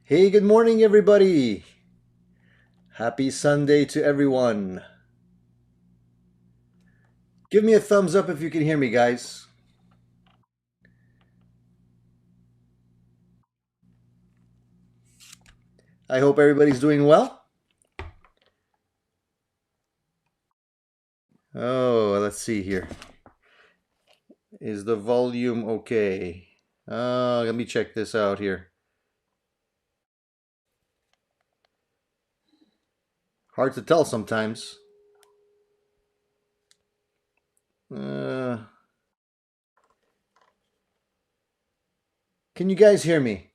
Hey, good morning, everybody. Happy Sunday to everyone. Give me a thumbs up if you can hear me, guys. I hope everybody's doing well. Oh, let's see here. Is the volume okay? Let me check this out here. Hard to tell sometimes. Uh, can you guys hear me?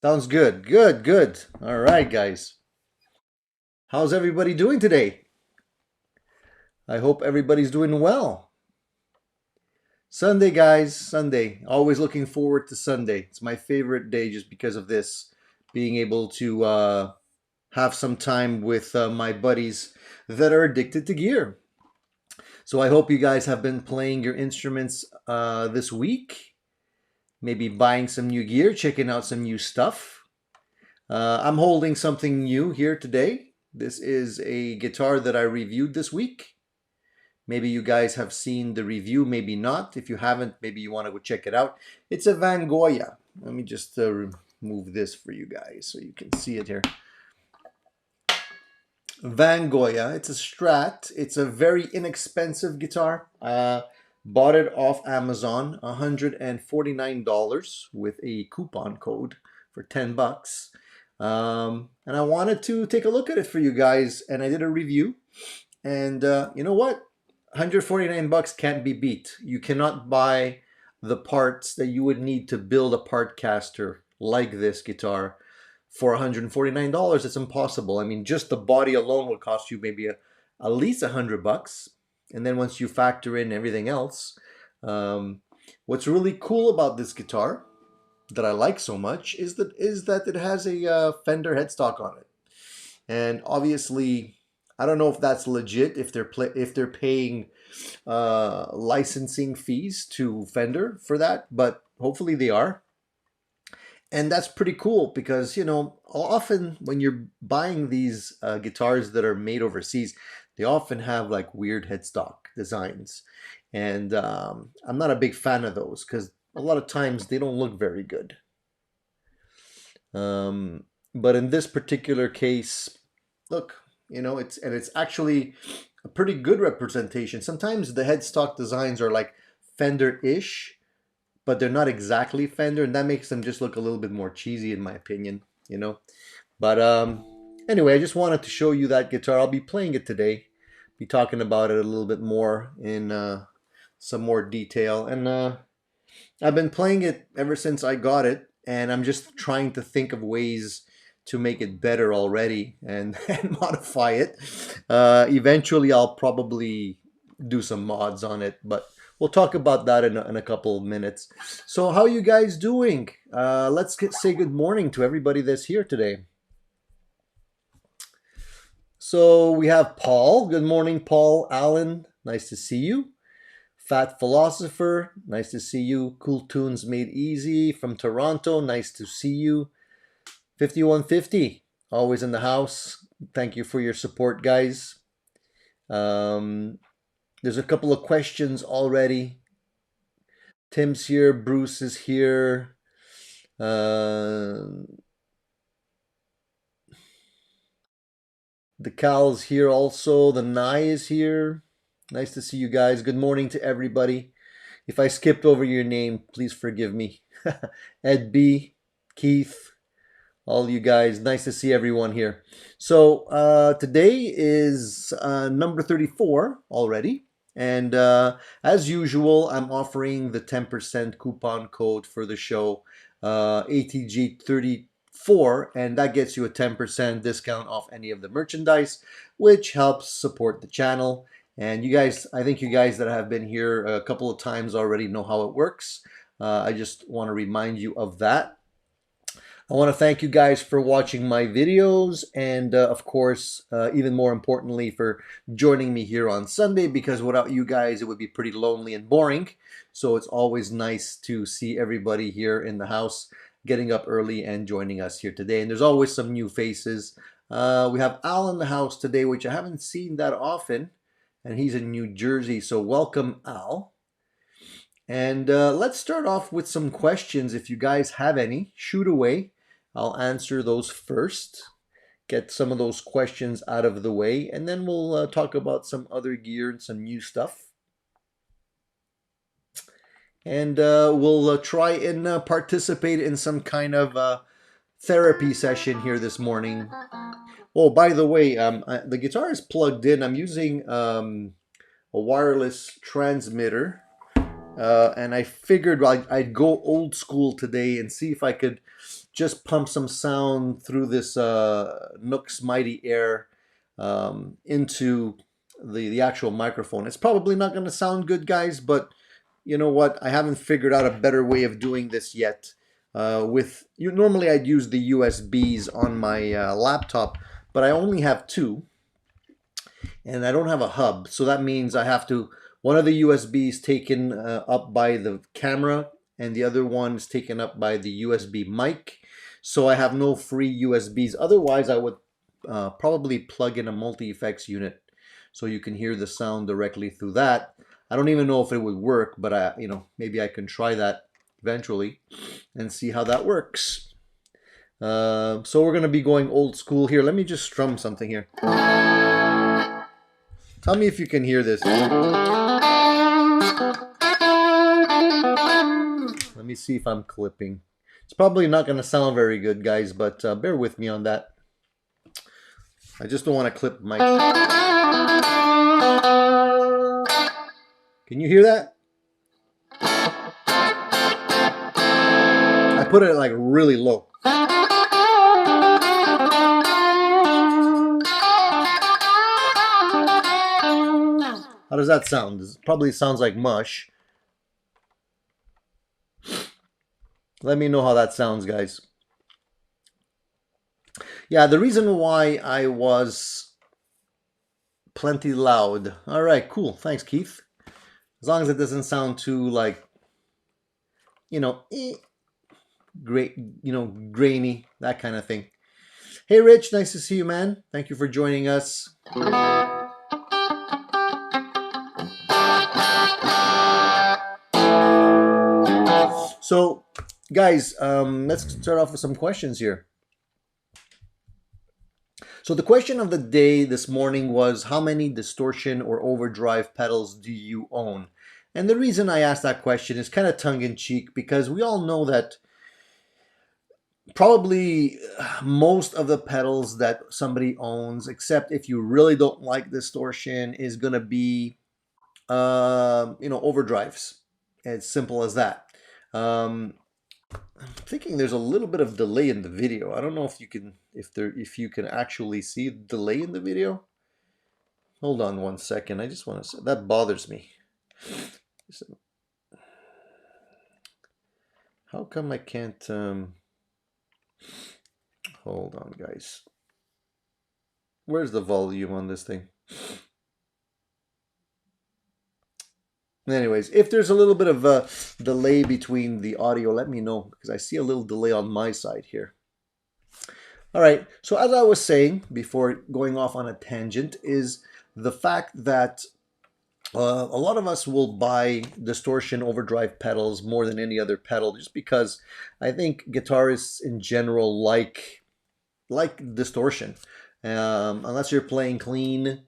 Sounds good. Good, good. All right, guys. How's everybody doing today? I hope everybody's doing well. Sunday, guys, Sunday. Always looking forward to Sunday. It's my favorite day just because of this. Being able to have some time with my buddies that are addicted to gear. So I hope you guys have been playing your instruments this week. Maybe buying some new gear, checking out some new stuff. I'm holding something new here today. This is a guitar that I reviewed this week. Maybe you guys have seen the review, maybe not. If you haven't, maybe you want to go check it out. It's a Van Goya. Let me just remove this for you guys so you can see it here. Van Goya. It's a Strat. It's a very inexpensive guitar. Bought it off Amazon, $149 with a coupon code for 10 bucks. And I wanted to take a look at it for you guys, and I did a review. And you know what? 149 bucks can't be beat. You cannot buy the parts that you would need to build a part caster like this guitar for $149. It's impossible. I mean, just the body alone will cost you maybe at least 100 bucks. And then once you factor in everything else, um, what's really cool about this guitar that I like so much is that it has a Fender headstock on it. And obviously, I don't know if that's legit, if they're paying licensing fees to Fender for that, but hopefully they are. And that's pretty cool because, often when you're buying these guitars that are made overseas, they often have like weird headstock designs. And I'm not a big fan of those because a lot of times they don't look very good. Um, but in this particular case, look, it's actually a pretty good representation. Sometimes the headstock designs are like Fender-ish, but they're not exactly Fender, and that makes them just look a little bit more cheesy, in my opinion. You know. But anyway, I just wanted to show you that guitar. I'll be playing it today. Be talking about it a little bit more in some more detail, and I've been playing it ever since I got it, and I'm just trying to think of ways to make it better already and, and modify it. Eventually, I'll probably do some mods on it, but we'll talk about that in a couple of minutes. So, how are you guys doing? Say good morning to everybody that's here today. So, we have Paul. Good morning, Paul Allen. Nice to see you. Fat Philosopher, nice to see you. Cool Tunes Made Easy from Toronto, nice to see you. 5150, always in the house. Thank you for your support, guys. Um, there's a couple of questions already. Tim's here, Bruce is here. The Cal's here also. The Nye is here. Nice to see you guys. Good morning to everybody. If I skipped over your name, please forgive me. Ed B, Keith, all you guys. Nice to see everyone here. So today is number 34 already. And as usual, I'm offering the 10% coupon code for the show, ATG34, and that gets you a 10% discount off any of the merchandise, which helps support the channel. And you guys, I think you guys that have been here a couple of times already know how it works. I just want to remind you of that. I want to thank you guys for watching my videos and of course, even more importantly, for joining me here on Sunday, because without you guys, it would be pretty lonely and boring. So it's always nice to see everybody here in the house getting up early and joining us here today. And there's always some new faces. We have Al in the house today, which I haven't seen that often, and he's in New Jersey. So welcome, Al. And let's start off with some questions. If you guys have any, shoot away. I'll answer those first, get some of those questions out of the way, and then we'll talk about some other gear and some new stuff. And we'll try and participate in some kind of therapy session here this morning. Oh, by the way, the guitar is plugged in. I'm using a wireless transmitter. And I figured I'd go old school today and see if I could just pump some sound through this Nook's Mighty Air into the actual microphone. It's probably not going to sound good, guys, but you know what? I haven't figured out a better way of doing this yet. Normally I'd use the USBs on my laptop, but I only have two, and I don't have a hub, so that means I have to. One of the USBs taken up by the camera, and the other one is taken up by the USB mic. So I have no free USBs. Otherwise, I would probably plug in a multi-effects unit so you can hear the sound directly through that. I don't even know if it would work, but maybe I can try that eventually and see how that works. So we're going to be going old school here. Let me just strum something here. Tell me if you can hear this. Let me see if I'm clipping. It's probably not going to sound very good, guys, but bear with me on that. I just don't want to clip my... Can you hear that? I put it like really low. How does that sound? It probably sounds like mush. Let me know how that sounds, guys. Yeah, the reason why I was plenty loud. All right, cool. Thanks, Keith. As long as it doesn't sound too like, great, grainy, that kind of thing. Hey, Rich, nice to see you, man. Thank you for joining us. So, guys, let's start off with some questions here. So the question of the day this morning was, how many distortion or overdrive pedals do you own? And the reason I asked that question is kind of tongue-in-cheek, because we all know that probably most of the pedals that somebody owns, except if you really don't like distortion, is going to be overdrives. As simple as that. I'm thinking there's a little bit of delay in the video. I don't know if you can actually see delay in the video. Hold on one second. I just want to say that bothers me. How come I can't hold on, guys. Where's the volume on this thing? Anyways, if there's a little bit of a delay between the audio, let me know, because I see a little delay on my side here. All right, so as I was saying before going off on a tangent, is the fact that a lot of us will buy distortion overdrive pedals more than any other pedal, just because I think guitarists in general like distortion. Unless you're playing clean,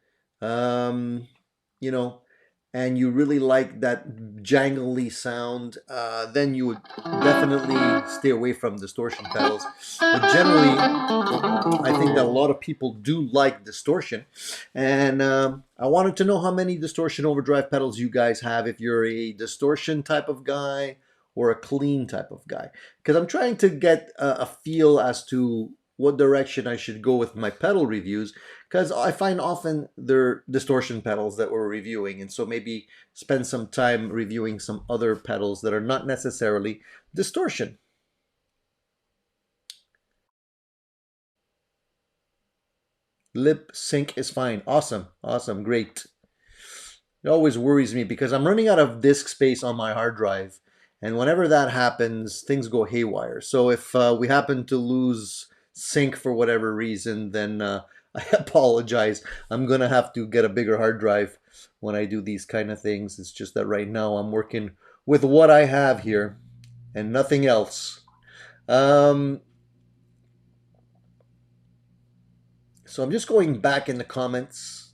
and you really like that jangly sound, then you would definitely stay away from distortion pedals. But generally, I think that a lot of people do like distortion. And I wanted to know how many distortion overdrive pedals you guys have, if you're a distortion type of guy or a clean type of guy. Because I'm trying to get a feel as to what direction I should go with my pedal reviews, because I find often they're distortion pedals that we're reviewing, and so maybe spend some time reviewing some other pedals that are not necessarily distortion. Lip sync is fine. Awesome. Awesome. Great. It always worries me because I'm running out of disk space on my hard drive. And whenever that happens, things go haywire. So if we happen to lose sync for whatever reason, then I apologize. I'm going to have to get a bigger hard drive when I do these kind of things. It's just that right now I'm working with what I have here and nothing else. So I'm just going back in the comments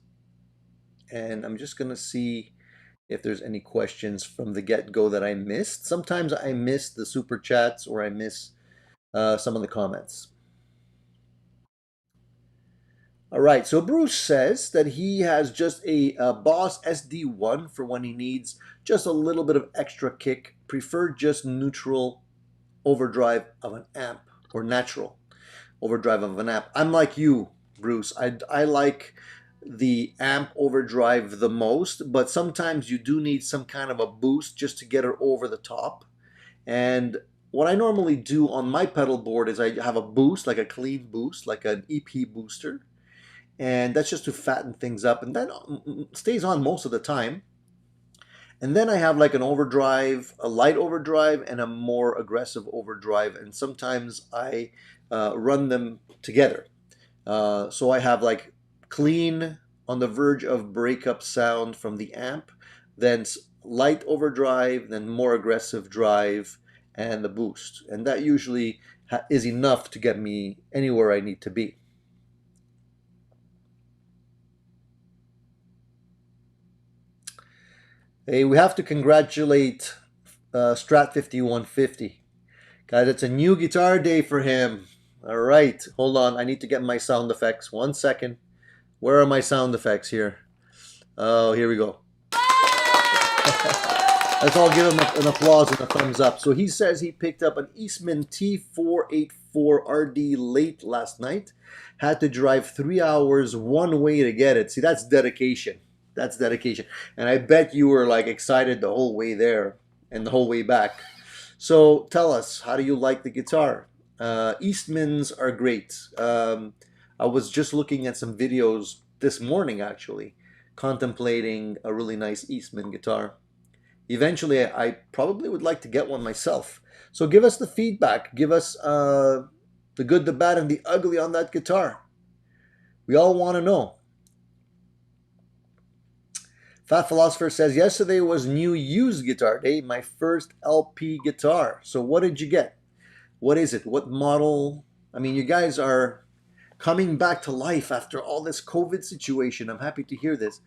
and I'm just going to see if there's any questions from the get-go that I missed. Sometimes I miss the super chats or I miss some of the comments. All right, so Bruce says that he has just a Boss SD1 for when he needs just a little bit of extra kick, prefer just neutral overdrive of an amp or natural overdrive of an amp. I'm like you, Bruce. I like the amp overdrive the most, but sometimes you do need some kind of a boost just to get her over the top. And what I normally do on my pedal board is I have a boost, like a clean boost, like an EP booster. And that's just to fatten things up, and that stays on most of the time. And then I have like an overdrive, a light overdrive, and a more aggressive overdrive. And sometimes I run them together. So I have like clean on the verge of breakup sound from the amp, then light overdrive, then more aggressive drive, and the boost. And that usually is enough to get me anywhere I need to be. Hey, we have to congratulate Strat 5150. Guys, it's a new guitar day for him. All right, hold on. I need to get my sound effects. 1 second. Where are my sound effects here? Oh, here we go. Let's all give him an applause and a thumbs up. So he says he picked up an Eastman T484RD late last night. Had to drive 3 hours one way to get it. See, that's dedication. That's dedication. And I bet you were like excited the whole way there and the whole way back. So tell us, how do you like the guitar? Eastmans are great. I was just looking at some videos this morning actually, contemplating a really nice Eastman guitar. Eventually, I probably would like to get one myself. So give us the feedback. Give us the good, the bad, and the ugly on that guitar. We all want to know. Fat Philosopher says, yesterday was new used guitar day, my first LP guitar. So what did you get? What is it? What model? I mean, you guys are coming back to life after all this COVID situation. I'm happy to hear this.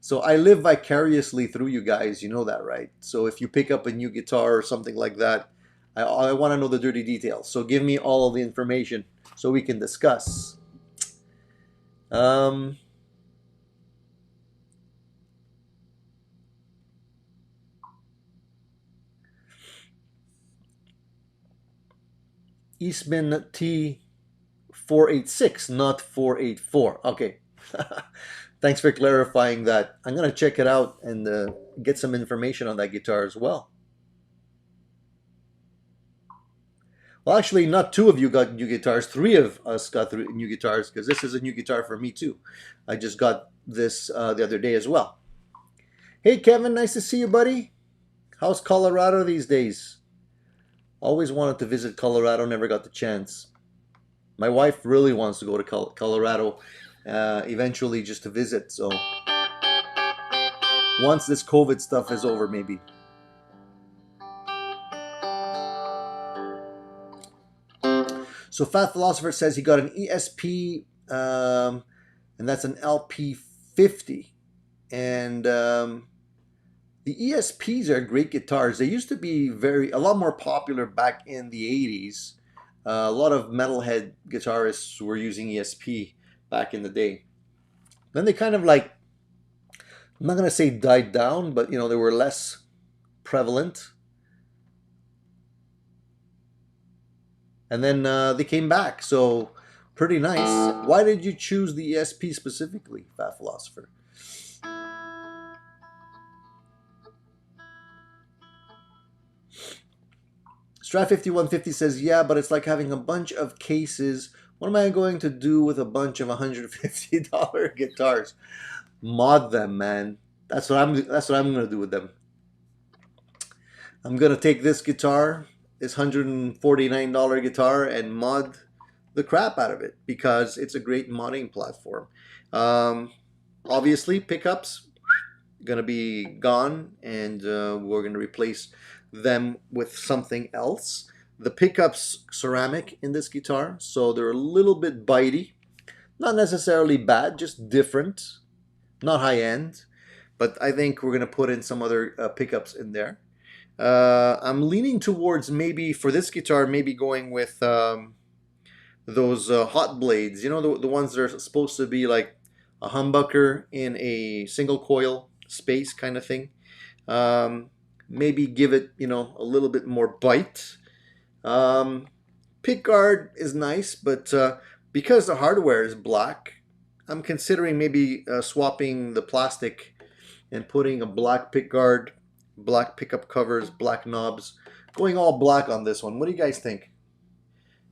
So I live vicariously through you guys. You know that, right? So if you pick up a new guitar or something like that, I want to know the dirty details. So give me all of the information so we can discuss. Eastman T486, not 484. Okay. Thanks for clarifying that. I'm going to check it out and get some information on that guitar as well. Well, actually, not two of you got new guitars. Three of us got new guitars because this is a new guitar for me too. I just got this the other day as well. Hey, Kevin, nice to see you, buddy. How's Colorado these days? Always wanted to visit Colorado, never got the chance. My wife really wants to go to Colorado eventually just to visit. So once this COVID stuff is over, maybe. So Fat Philosopher says he got an ESP, and that's an LP50. And the ESPs are great guitars. They used to be a lot more popular back in the 80s. A lot of metalhead guitarists were using ESP back in the day. Then they kind of like, I'm not going to say died down, but you know, they were less prevalent. And then they came back, so pretty nice. Why did you choose the ESP specifically, Fat Philosopher? Strat 5150 says, yeah, but it's like having a bunch of cases What am I going to do with a bunch of $150 guitars? Mod them, man. That's what I'm gonna do with them. I'm gonna take this guitar, this $149 guitar, and mod the crap out of it because it's a great modding platform. Um, Obviously, pickups gonna be gone, and we're gonna replace them with something else. The pickups ceramic in this guitar, so they're a little bit bitey. Not necessarily bad, just different. Not high end, but I think we're gonna put in some other pickups in there. I'm leaning towards maybe for this guitar, maybe going with those hot blades. You know, the ones that are supposed to be like a humbucker in a single coil space kind of thing. Um, Maybe give it, a little bit more bite. Um, Pick guard is nice, but because the hardware is black, I'm considering maybe swapping the plastic and putting a black pick guard, black pickup covers, black knobs, going all black on this one. What do you guys think?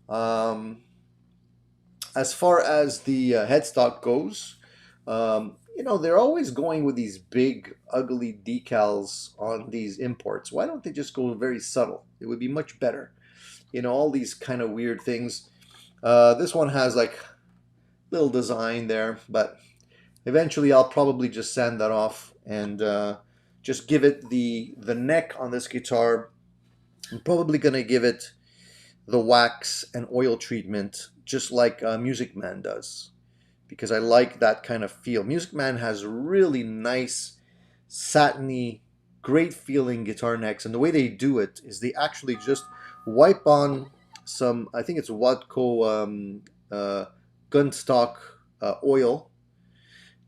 Um, as far as the headstock goes, they're always going with these big, ugly decals on these imports. Why don't they just go very subtle? It would be much better. All these kind of weird things. This one has like little design there, but eventually I'll probably just sand that off and just give it the neck on this guitar. I'm probably gonna give it the wax and oil treatment, just like Music Man does, because I like that kind of feel. Music Man has really nice, satiny, great feeling guitar necks, and the way they do it is they actually just wipe on some, I think it's Wadco gunstock oil.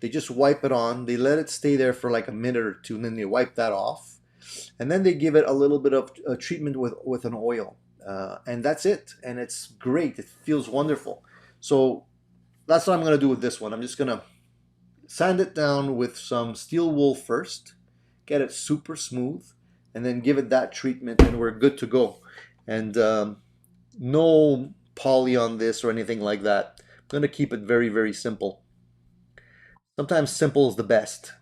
They just wipe it on, they let it stay there for like a minute or two, and then they wipe that off. And then they give it a little bit of treatment with an oil. And that's it. And it's great. It feels wonderful. So that's what I'm going to do with this one. I'm just going to sand it down with some steel wool first, get it super smooth, and then give it that treatment, and we're good to go. And no poly on this or anything like that. I'm going to keep it very, very simple. Sometimes simple is the best.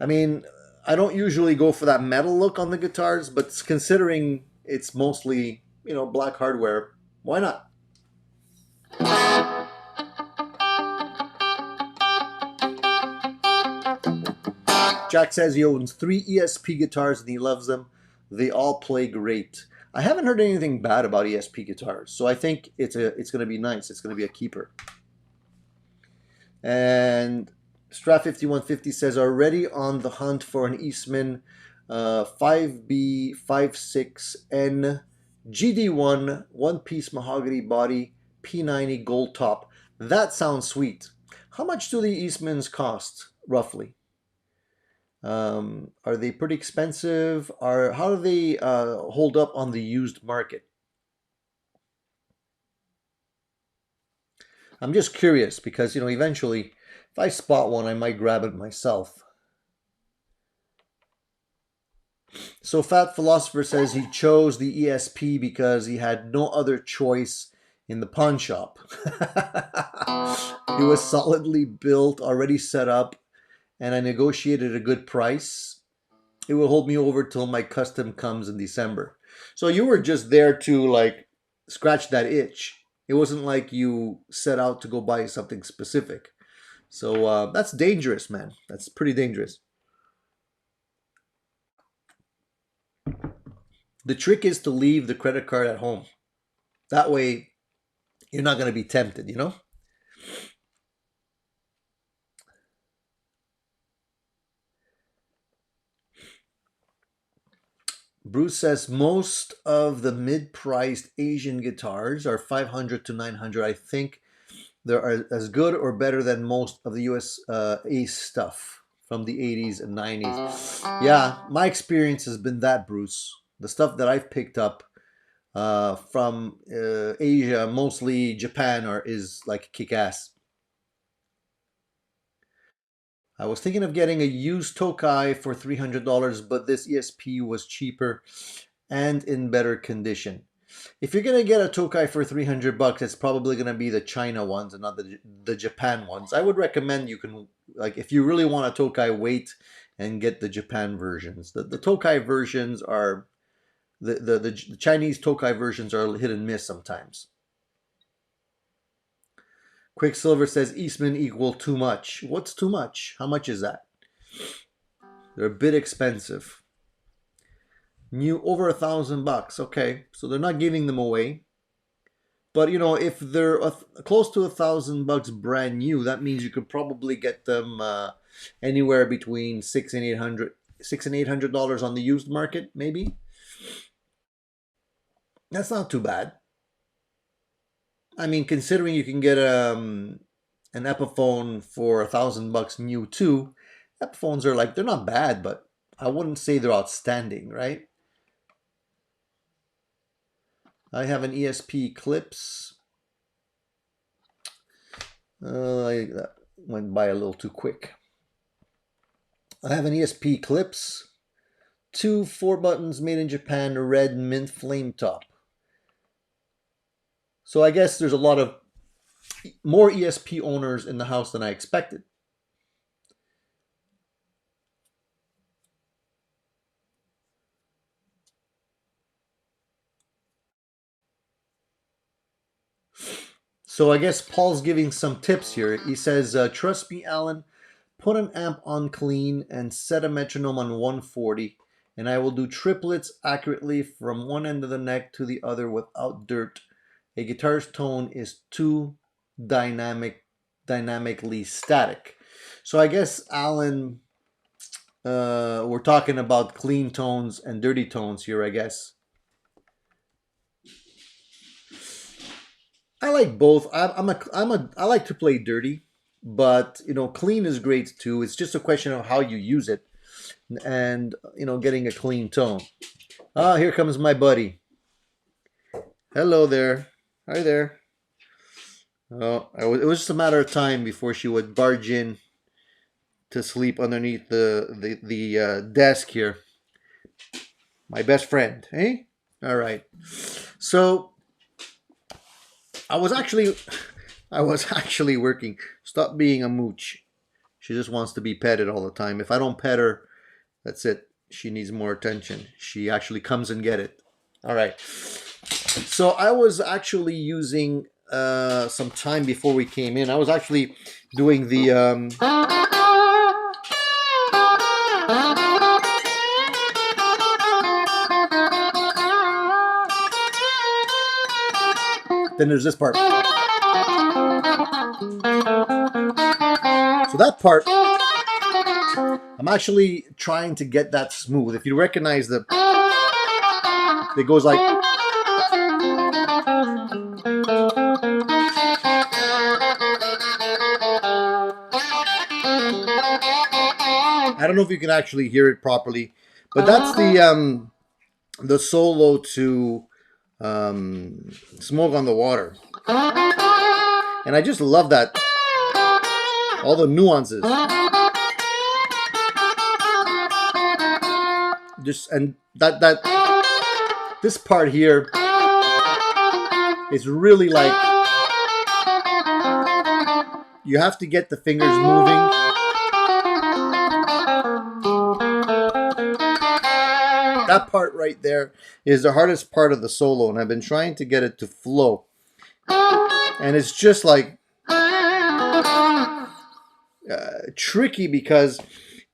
I mean, I don't usually go for that metal look on the guitars, but considering it's mostly, black hardware, why not? Jack says he owns 3 ESP guitars and he loves them. They all play great. I haven't heard anything bad about ESP guitars, so I think it's going to be nice. It's going to be a keeper. And Strat 5150 says already on the hunt for an Eastman 5B56N GD1 one-piece mahogany body P90 gold top. That sounds sweet. How much do the Eastmans cost roughly? Are they pretty expensive? How do they hold up on the used market? I'm just curious because, eventually, if I spot one, I might grab it myself. So Fat Philosopher says he chose the ESP because he had no other choice in the pawn shop. It was solidly built, already set up, and I negotiated a good price. It will hold me over till my custom comes in December. So you were just there to like scratch that itch. It wasn't like you set out to go buy something specific. So that's dangerous, man. That's pretty dangerous. The trick is to leave the credit card at home. That way, you're not going to be tempted. Bruce says most of the mid-priced Asian guitars are 500 to 900. I think they're as good or better than most of the US Ace stuff from the 80s and 90s. Yeah, my experience has been that, Bruce. The stuff that I've picked up from Asia, mostly Japan, is like kick-ass. I was thinking of getting a used Tokai for $300, but this ESP was cheaper and in better condition. If you're gonna get a Tokai for $300, it's probably gonna be the China ones and not the Japan ones. I would recommend you can, like, if you really want a Tokai, wait and get the Japan versions. The Tokai versions are the Chinese Tokai versions are hit and miss sometimes. Quicksilver says Eastman equal too much. What's too much? How much is that? They're a bit expensive. New over $1,000. Okay, so they're not giving them away. But you know, if they're close to $1,000 brand new, that means you could probably get them anywhere between $600 and $800 on the used market, maybe. That's not too bad. I mean, considering you can get an Epiphone for $1,000 new too. Epiphones are like, they're not bad, but I wouldn't say they're outstanding, right? I have an ESP Clips. That went by a little too quick. I have an ESP Clips. 2 4 buttons made in Japan, red mint flame top. So I guess there's a lot of more ESP owners in the house than I expected. So I guess Paul's giving some tips here. He says, trust me, Alan, put an amp on clean and set a metronome on 140, and I will do triplets accurately from one end of the neck to the other without dirt. A guitar's tone is too dynamically static. So I guess, Alan, we're talking about clean tones and dirty tones here, I guess. I like both. I like to play dirty, but you know, clean is great too. It's just a question of how you use it, and you know, getting a clean tone. Ah, here comes my buddy. Hello there. Hi there. Oh, it was just a matter of time before she would barge in to sleep underneath the desk here. My best friend, eh? All right. So I was actually working. Stop being a mooch. She just wants to be petted all the time. If I don't pet her, that's it. She needs more attention. She actually comes and get it. All right. So I was actually using some time before we came in. I was actually doing the then there's this part. So that part, I'm actually trying to get that smooth. If you recognize it goes like. I don't know if you can actually hear it properly, but that's the solo to Smoke on the Water. And I just love that. All the nuances. Just and that this part here is really like you have to get the fingers moving. That part right there is the hardest part of the solo, and I've been trying to get it to flow. And it's just like tricky because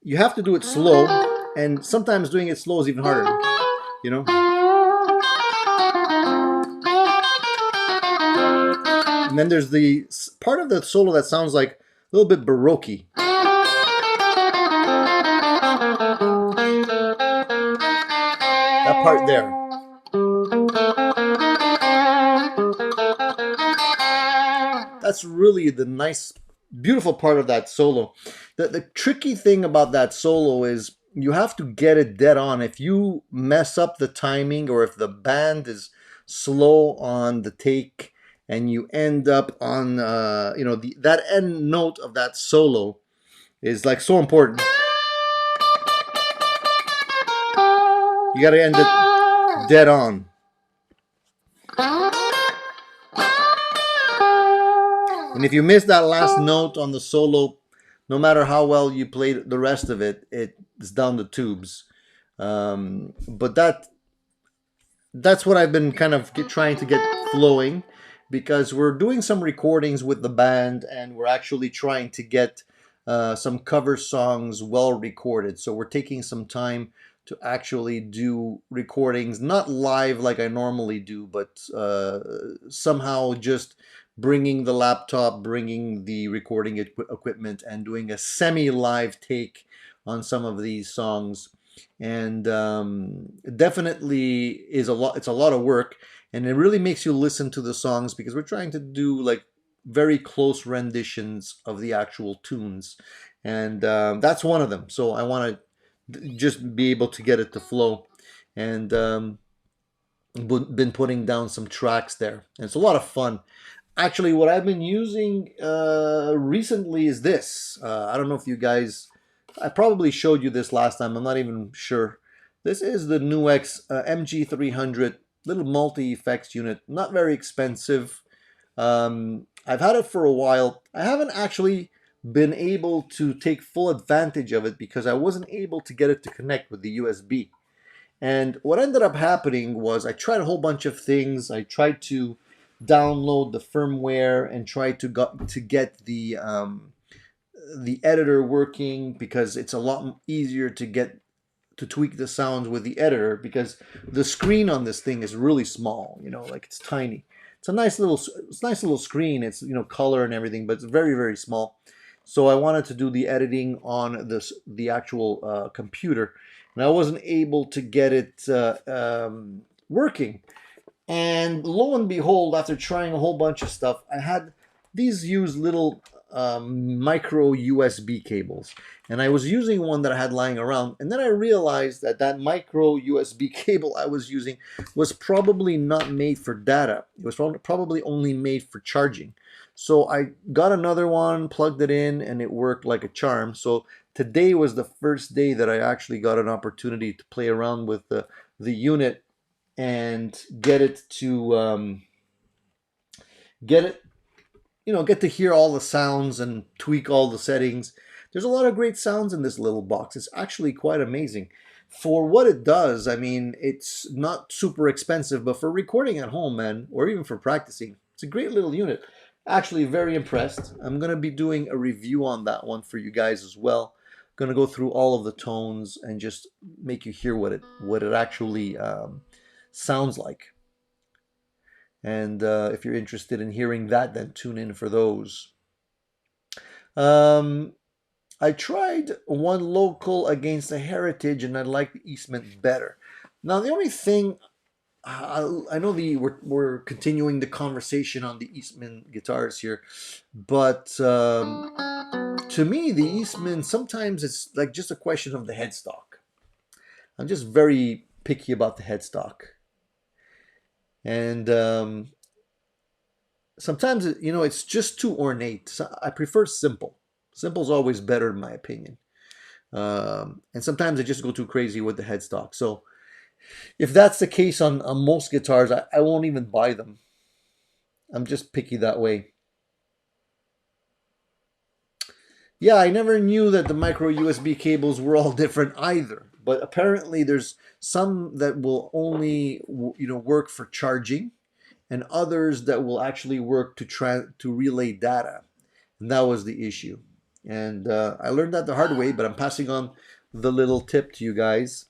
you have to do it slow, and sometimes doing it slow is even harder, you know? And then there's the part of the solo that sounds like a little bit baroque. That part there. That's really the nice, beautiful part of that solo. The tricky thing about that solo is you have to get it dead on. If you mess up the timing, or if the band is slow on the take and you end up on that end note of that solo, is like so important. You got to end it dead on. And if you miss that last note on the solo, no matter how well you played the rest of it, it's down the tubes. But that's what I've been kind of trying to get flowing, because we're doing some recordings with the band and we're actually trying to get some cover songs well recorded. So we're taking some time to actually do recordings, not live like I normally do, but somehow just bringing the laptop, bringing the recording equipment, and doing a semi-live take on some of these songs. And definitely is a lot. It's a lot of work, and it really makes you listen to the songs, because we're trying to do like very close renditions of the actual tunes, and that's one of them. So I want to just be able to get it to flow, and been putting down some tracks there, and it's a lot of fun. Actually, what I've been using recently is this. I don't know if you guys, I probably showed you this last time. I'm not even sure. This is the NUX MG300 little multi-effects unit. Not very expensive. I've had it for a while. I haven't actually been able to take full advantage of it because I wasn't able to get it to connect with the USB. And what ended up happening was I tried a whole bunch of things. I tried to download the firmware and try to get the editor working, because it's a lot easier to get to tweak the sounds with the editor, because the screen on this thing is really small, like it's tiny. It's a nice little screen. It's color and everything, but it's very, very small. So I wanted to do the editing on the actual computer, and I wasn't able to get it working. And lo and behold, after trying a whole bunch of stuff, I had these used little micro USB cables. And I was using one that I had lying around. And then I realized that that micro USB cable I was using was probably not made for data. It was probably only made for charging. So I got another one, plugged it in, and it worked like a charm. So today was the first day that I actually got an opportunity to play around with the unit and get it to get to hear all the sounds and tweak all the settings. There's a lot of great sounds in this little box. It's actually quite amazing for what it does. I mean, it's not super expensive, but for recording at home, man, or even for practicing, it's a great little unit. Actually, very impressed. I'm gonna be doing a review on that one for you guys as well. Gonna go through all of the tones and just make you hear what it actually sounds like. And if you're interested in hearing that, then tune in for those. I tried one local against a Heritage, and I like the Eastman better. Now, the only thing, I know we're continuing the conversation on the Eastman guitars here, but to me, the Eastman, sometimes it's like just a question of the headstock. I'm just very picky about the headstock. And sometimes, it's just too ornate. So I prefer simple. Simple is always better, in my opinion. And sometimes I just go too crazy with the headstock. So if that's the case on most guitars, I won't even buy them. I'm just picky that way. Yeah, I never knew that the micro USB cables were all different either. But apparently there's some that will only work for charging, and others that will actually work to relay data. And that was the issue. And I learned that the hard way, but I'm passing on the little tip to you guys.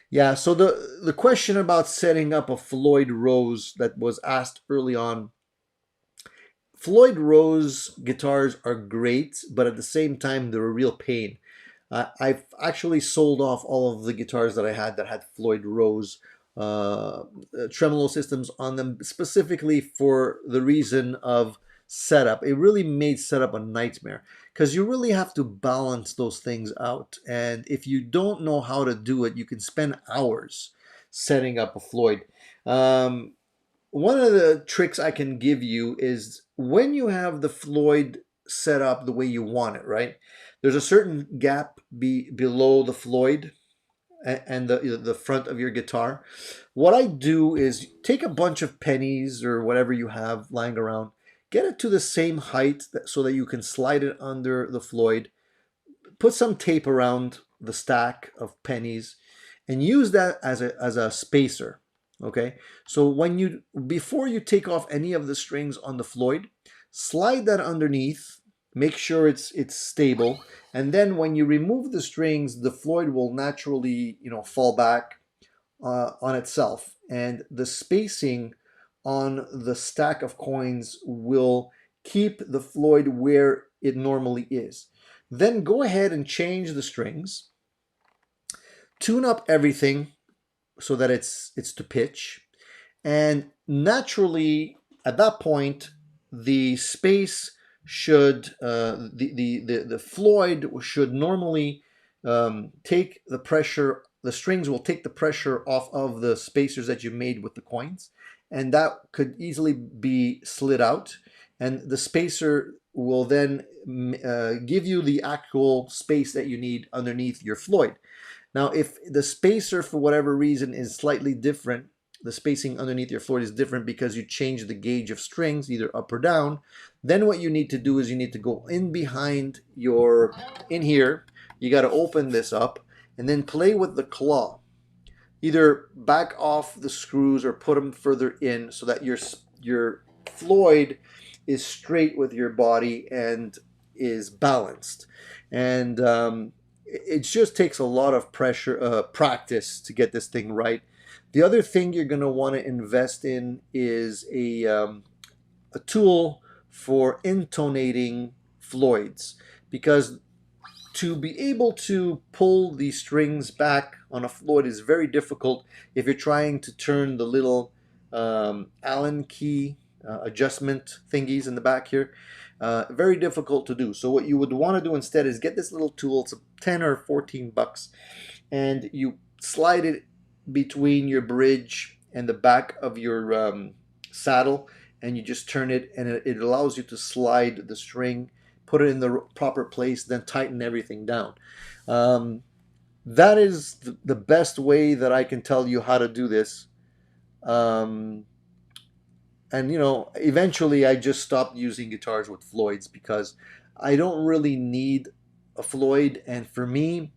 Yeah, so the question about setting up a Floyd Rose that was asked early on. Floyd Rose guitars are great, but at the same time, they're a real pain. I've actually sold off all of the guitars that I had that had Floyd Rose tremolo systems on them, specifically for the reason of setup. It really made setup a nightmare, because you really have to balance those things out. And if you don't know how to do it, you can spend hours setting up a Floyd. One of the tricks I can give you is when you have the Floyd set up the way you want it, right? There's a certain gap below the Floyd and the front of your guitar. What I do is take a bunch of pennies or whatever you have lying around, get it to the same height so that you can slide it under the Floyd, put some tape around the stack of pennies, and use that as a spacer. Okay, so before you take off any of the strings on the Floyd, slide that underneath, make sure it's stable, and then when you remove the strings, the Floyd will naturally fall back on itself, and the spacing on the stack of coins will keep the Floyd where it normally is. Then go ahead and change the strings, tune up everything so that it's to pitch, and naturally at that point the space should the Floyd should normally take the pressure. The strings will take the pressure off of the spacers that you made with the coins, and that could easily be slid out, and the spacer will then give you the actual space that you need underneath your Floyd. Now, if the spacer, for whatever reason, is slightly different, the spacing underneath your Floyd is different because you change the gauge of strings, either up or down, then what you need to do is you need to go in behind in here, you got to open this up, and then play with the claw. Either back off the screws or put them further in so that your Floyd is straight with your body and is balanced. And it just takes a lot of practice to get this thing right. The other thing you're going to want to invest in is a tool for intonating Floyds, because to be able to pull the strings back on a Floyd is very difficult if you're trying to turn the little Allen key adjustment thingies in the back here. Very difficult to do. So what you would want to do instead is get this little tool. It's 10 or 14 bucks, and you slide it between your bridge and the back of your saddle, and you just turn it, and it allows you to slide the string, put it in the proper place, then tighten everything down. That is the best way that I can tell you how to do this. And eventually I just stopped using guitars with Floyds because I don't really need a Floyd, and for me,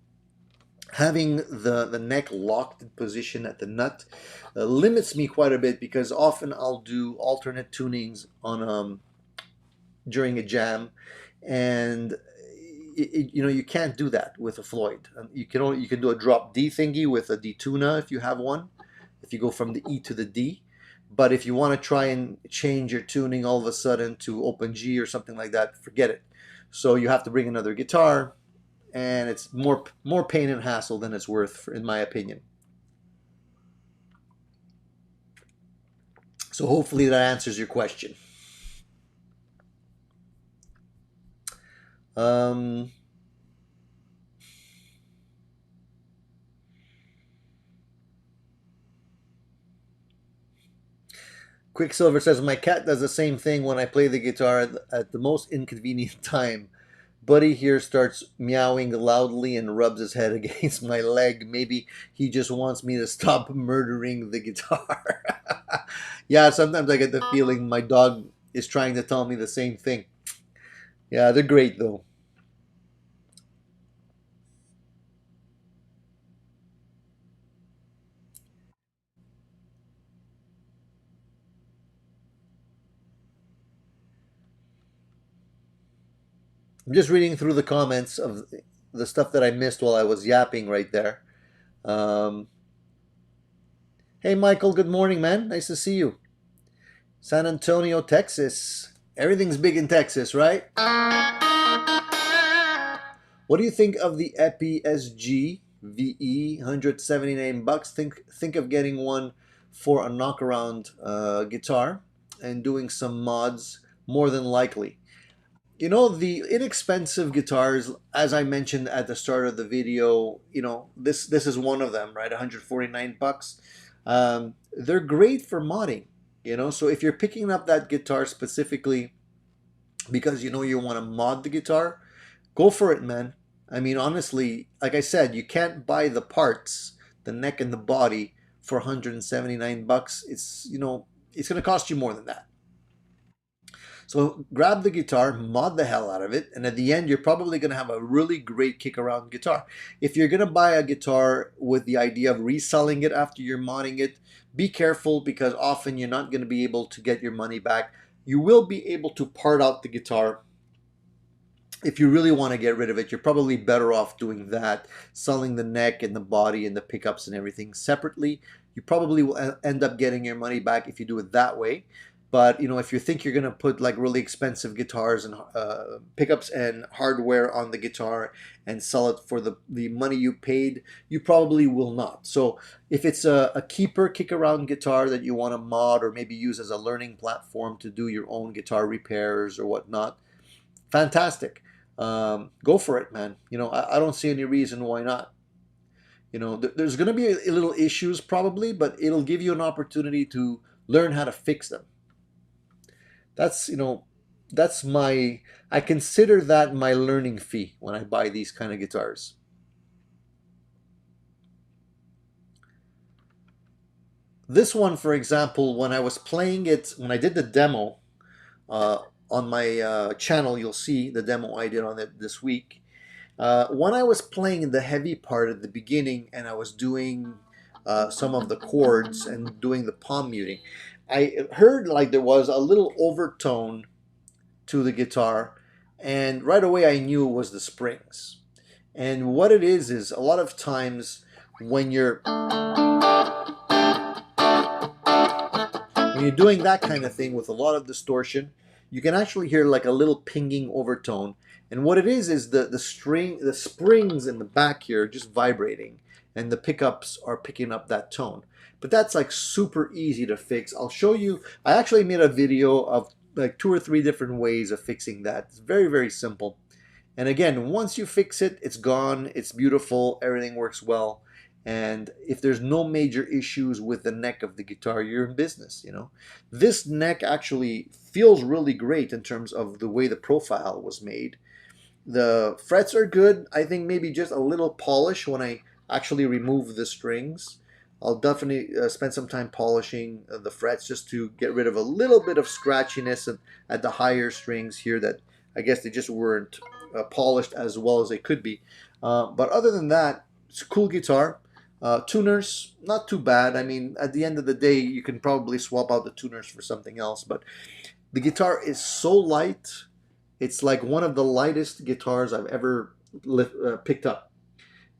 having the neck locked in position at the nut limits me quite a bit, because often I'll do alternate tunings on during a jam, and you can't do that with a Floyd. You can do a drop D thingy with a D tuna if you have one, if you go from the E to the D. But if you want to try and change your tuning all of a sudden to open G or something like that, forget it. So you have to bring another guitar, and it's more pain and hassle than it's worth, in my opinion. So hopefully that answers your question. Quicksilver says, my cat does the same thing when I play the guitar at the most inconvenient time. Buddy here starts meowing loudly and rubs his head against my leg. Maybe he just wants me to stop murdering the guitar. Yeah, sometimes I get the feeling my dog is trying to tell me the same thing. Yeah, they're great though. I'm just reading through the comments of the stuff that I missed while I was yapping right there. Um, hey, Michael, good morning, man. Nice to see you. San Antonio, Texas. Everything's big in Texas, right? What do you think of the Epi SG VE? 179 bucks. Think of getting one for a knockaround guitar and doing some mods, more than likely. The inexpensive guitars, as I mentioned at the start of the video, this is one of them, right? 149 bucks. They're great for modding, so if you're picking up that guitar specifically because you know you want to mod the guitar, go for it, man. I mean, honestly, like I said, you can't buy the parts, the neck and the body, for 179 bucks. It's, you know, it's going to cost you more than that. So grab the guitar, mod the hell out of it, and at the end, you're probably going to have a really great kick around guitar. If you're going to buy a guitar with the idea of reselling it after you're modding it, be careful, because often you're not going to be able to get your money back. You will be able to part out the guitar. If you really want to get rid of it, you're probably better off doing that, selling the neck and the body and the pickups and everything separately. You probably will end up getting your money back if you do it that way. But you know, if you think you're gonna put like really expensive guitars and pickups and hardware on the guitar and sell it for the money you paid, you probably will not. So if it's a keeper kick around guitar that you want to mod or maybe use as a learning platform to do your own guitar repairs or whatnot, fantastic. Go for it, man. You know, I don't see any reason why not. You know, there's going to be a little issues probably, but it'll give you an opportunity to learn how to fix them. That's, you know, that's my, I consider that my learning fee when I buy these kind of guitars. This one, for example, when I was playing it, when I did the demo uh, on my channel, you'll see the demo I did on it this week. When I was playing the heavy part at the beginning and I was doing some of the chords and doing the palm muting, I heard like there was a little overtone to the guitar, and right away I knew it was the springs. And what it is a lot of times when you're doing that kind of thing with a lot of distortion, you can actually hear like a little pinging overtone. And what it is the springs in the back here just vibrating, and the pickups are picking up that tone. But that's like super easy to fix. I'll show you. I actually made a video of like 2 or 3 different ways of fixing that. It's very, very simple. And again, once you fix it, it's gone. It's beautiful. Everything works well. And if there's no major issues with the neck of the guitar, you're in business, you know. This neck actually feels really great in terms of the way the profile was made. The frets are good. I think maybe just a little polish when I actually remove the strings. I'll definitely spend some time polishing the frets just to get rid of a little bit of scratchiness at the higher strings here that I guess they just weren't polished as well as they could be. But other than that, it's a cool guitar. Tuners, not too bad. I mean, at the end of the day, you can probably swap out the tuners for something else. But the guitar is so light. It's like one of the lightest guitars I've ever picked up.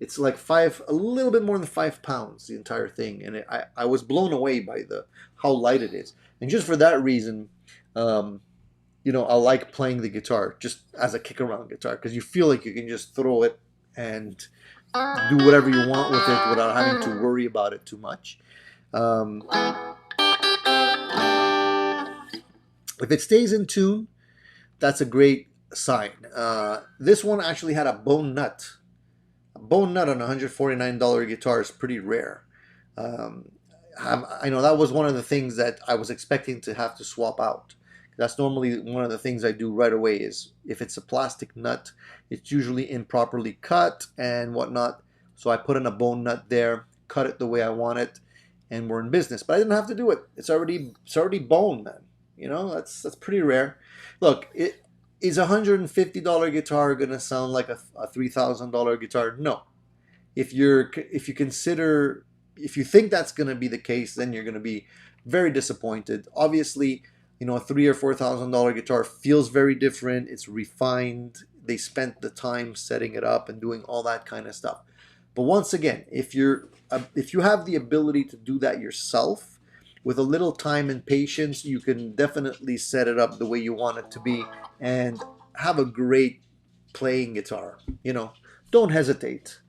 It's like a little bit more than 5 pounds, the entire thing, and I was blown away by the how light it is. And just for that reason, you know, I like playing the guitar just as a kick around guitar, because you feel like you can just throw it and do whatever you want with it without having to worry about it too much. If it stays in tune, that's a great sign. This one actually had a bone nut. A bone nut on a $149 guitar is pretty rare. I know that was one of the things that I was expecting to have to swap out. That's normally one of the things I do right away. Is if it's a plastic nut, it's usually improperly cut and whatnot. So I put in a bone nut there, cut it the way I want it, and we're in business. But I didn't have to do it. It's already bone, man. You know, that's pretty rare. Look, is a $150 guitar gonna sound like a $3,000 guitar? No. If you consider, if you think that's gonna be the case, then you're gonna be very disappointed. Obviously, you know, a $3,000 or $4,000 guitar feels very different. It's refined. They spent the time setting it up and doing all that kind of stuff. But once again, if you have the ability to do that yourself, with a little time and patience, you can definitely set it up the way you want it to be and have a great playing guitar. You know, don't hesitate.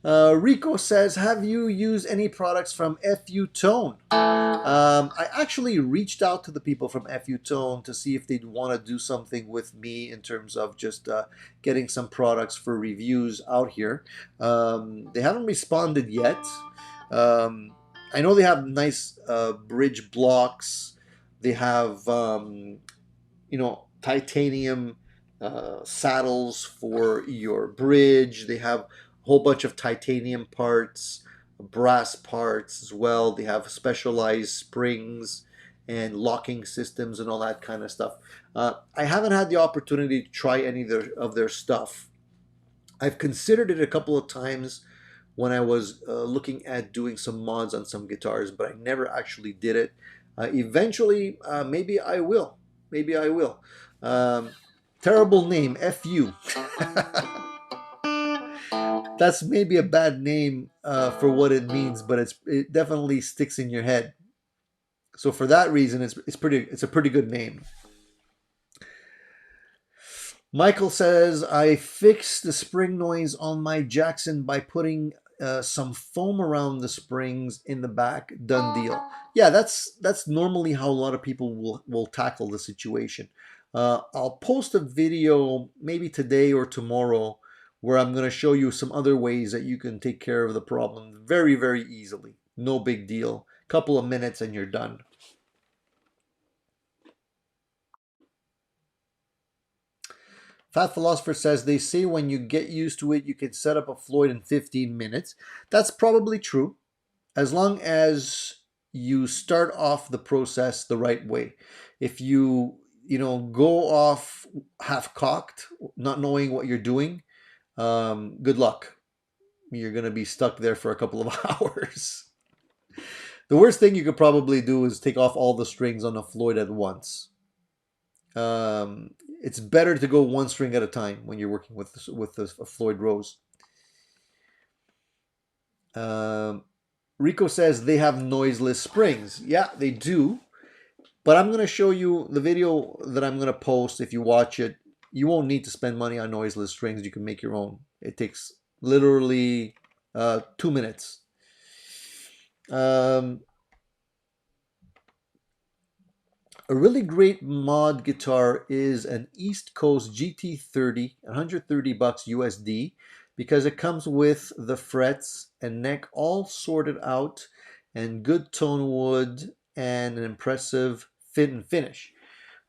Rico says, have you used any products from FU Tone? I actually reached out to the people from FU Tone to see if they'd want to do something with me in terms of just getting some products for reviews out here. They haven't responded yet. I know they have nice bridge blocks. They have, titanium saddles for your bridge. They have a whole bunch of titanium parts, brass parts as well. They have specialized springs and locking systems and all that kind of stuff. I haven't had the opportunity to try any of their stuff. I've considered it a couple of times when I was looking at doing some mods on some guitars, but I never actually did it. Eventually, maybe I will. Maybe I will. Um, Terrible name, FU. That's maybe a bad name for what it means, but it definitely sticks in your head. So for that reason, it's a pretty good name. Michael says, I fixed the spring noise on my Jackson by putting some foam around the springs in the back. Done deal. Yeah, that's normally how a lot of people will tackle the situation. I'll post a video maybe today or tomorrow where I'm going to show you some other ways that you can take care of the problem very, very easily. No big deal. Couple of minutes and you're done. Fat Philosopher says, they say when you get used to it, you can set up a Floyd in 15 minutes. That's probably true, as long as you start off the process the right way. If go off half-cocked, not knowing what you're doing, good luck. You're going to be stuck there for a couple of hours. The worst thing you could probably do is take off all the strings on a Floyd at once. It's better to go one string at a time when you're working with the Floyd Rose. Rico says they have noiseless springs. Yeah, they do. But I'm going to show you the video that I'm going to post. If you watch it, you won't need to spend money on noiseless strings. You can make your own. It takes literally 2 minutes. A really great mod guitar is an East Coast GT30, $130 USD, because it comes with the frets and neck all sorted out and good tone wood and an impressive fit and finish.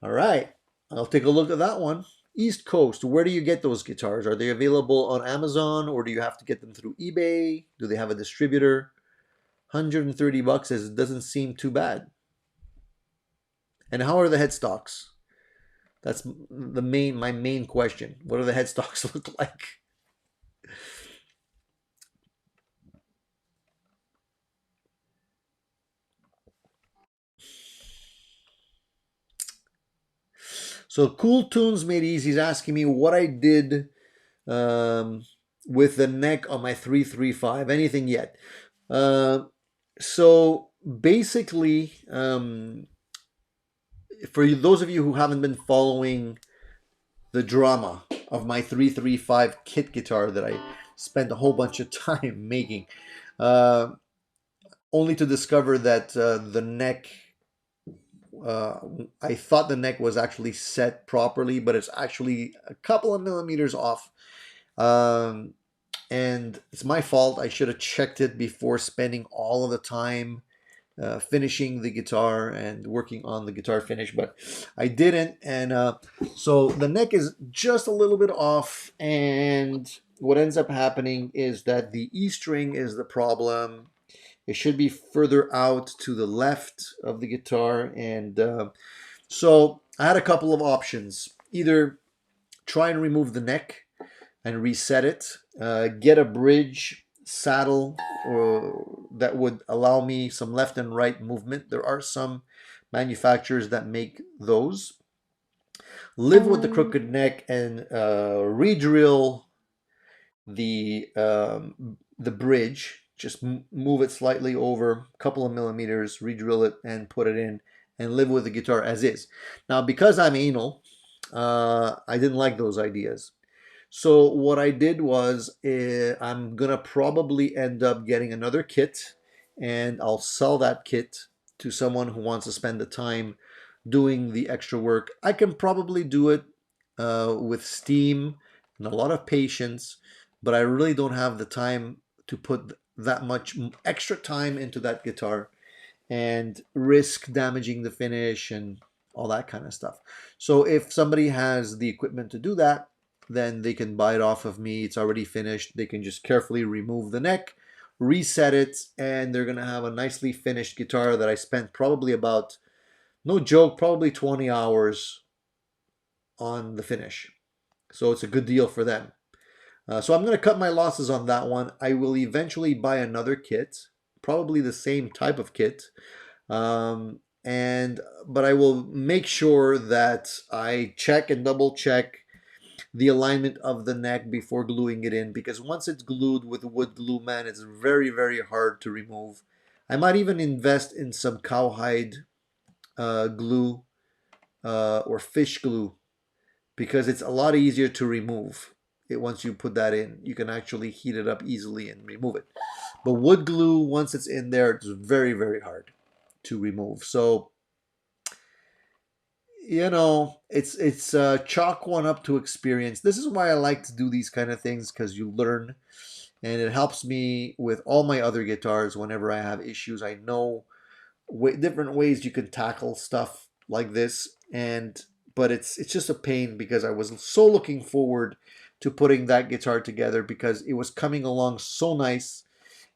All right, I'll take a look at that one. East Coast, where do you get those guitars? Are they available on Amazon or do you have to get them through eBay? Do they have a distributor? $130 doesn't seem too bad. And how are the headstocks? That's my main question. What do the headstocks look like? So Cool Tunes Made Easy is asking me what I did with the neck on my 335. Anything yet? So basically, for those of you who haven't been following the drama of my 335 kit guitar that I spent a whole bunch of time making, only to discover that the neck, I thought the neck was actually set properly, but it's actually a couple of millimeters off. And it's my fault. I should have checked it before spending all of the time finishing the guitar and working on the guitar finish, but I didn't. And so the neck is just a little bit off, and what ends up happening is that the E string is the problem. It should be further out to the left of the guitar, and so I had a couple of options. Either try and remove the neck and reset it, get a bridge saddle that would allow me some left and right movement. There are some manufacturers that make those. Live with the crooked neck and re-drill the bridge. Just move it slightly over a couple of millimeters, re-drill it and put it in, and live with the guitar as is. Now, because I'm anal, I didn't like those ideas. So what I did was I'm gonna probably end up getting another kit, and I'll sell that kit to someone who wants to spend the time doing the extra work. I can probably do it with steam and a lot of patience, but I really don't have the time to put that much extra time into that guitar and risk damaging the finish and all that kind of stuff. So if somebody has the equipment to do that, then they can buy it off of me. It's already finished. They can just carefully remove the neck, reset it, and they're going to have a nicely finished guitar that I spent probably about, no joke, probably 20 hours on the finish. So it's a good deal for them. So I'm going to cut my losses on that one. I will eventually buy another kit, probably the same type of kit. But I will make sure that I check and double check the alignment of the neck before gluing it in, because once it's glued with wood glue, man, it's very, very hard to remove. I might even invest in some cowhide glue or fish glue, because it's a lot easier to remove it once you put that in. You can actually heat it up easily and remove it. But wood glue, once it's in there, it's very, very hard to remove. So, you know, it's chalk one up to experience. This is why I like to do these kind of things, because you learn, and it helps me with all my other guitars whenever I have issues. I know different ways you can tackle stuff like this, and but it's just a pain, because I was so looking forward to putting that guitar together, because it was coming along so nice,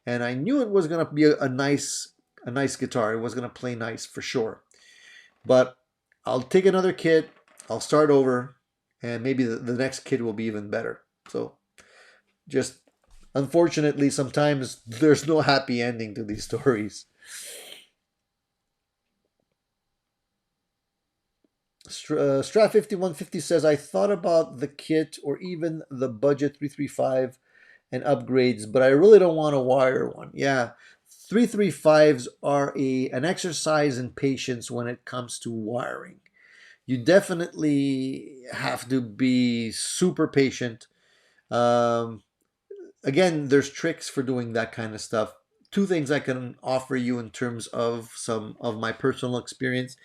and I knew it was gonna be a nice guitar. It was gonna play nice for sure. But I'll take another kit, I'll start over, and maybe the next kit will be even better. So just unfortunately, sometimes there's no happy ending to these stories. Strat 5150 says, I thought about the kit or even the budget 335 and upgrades, but I really don't want to wire one. Yeah, 335s are an exercise in patience when it comes to wiring. You definitely have to be super patient. Um, Again, there's tricks for doing that kind of stuff. Two things I can offer you in terms of some of my personal experience.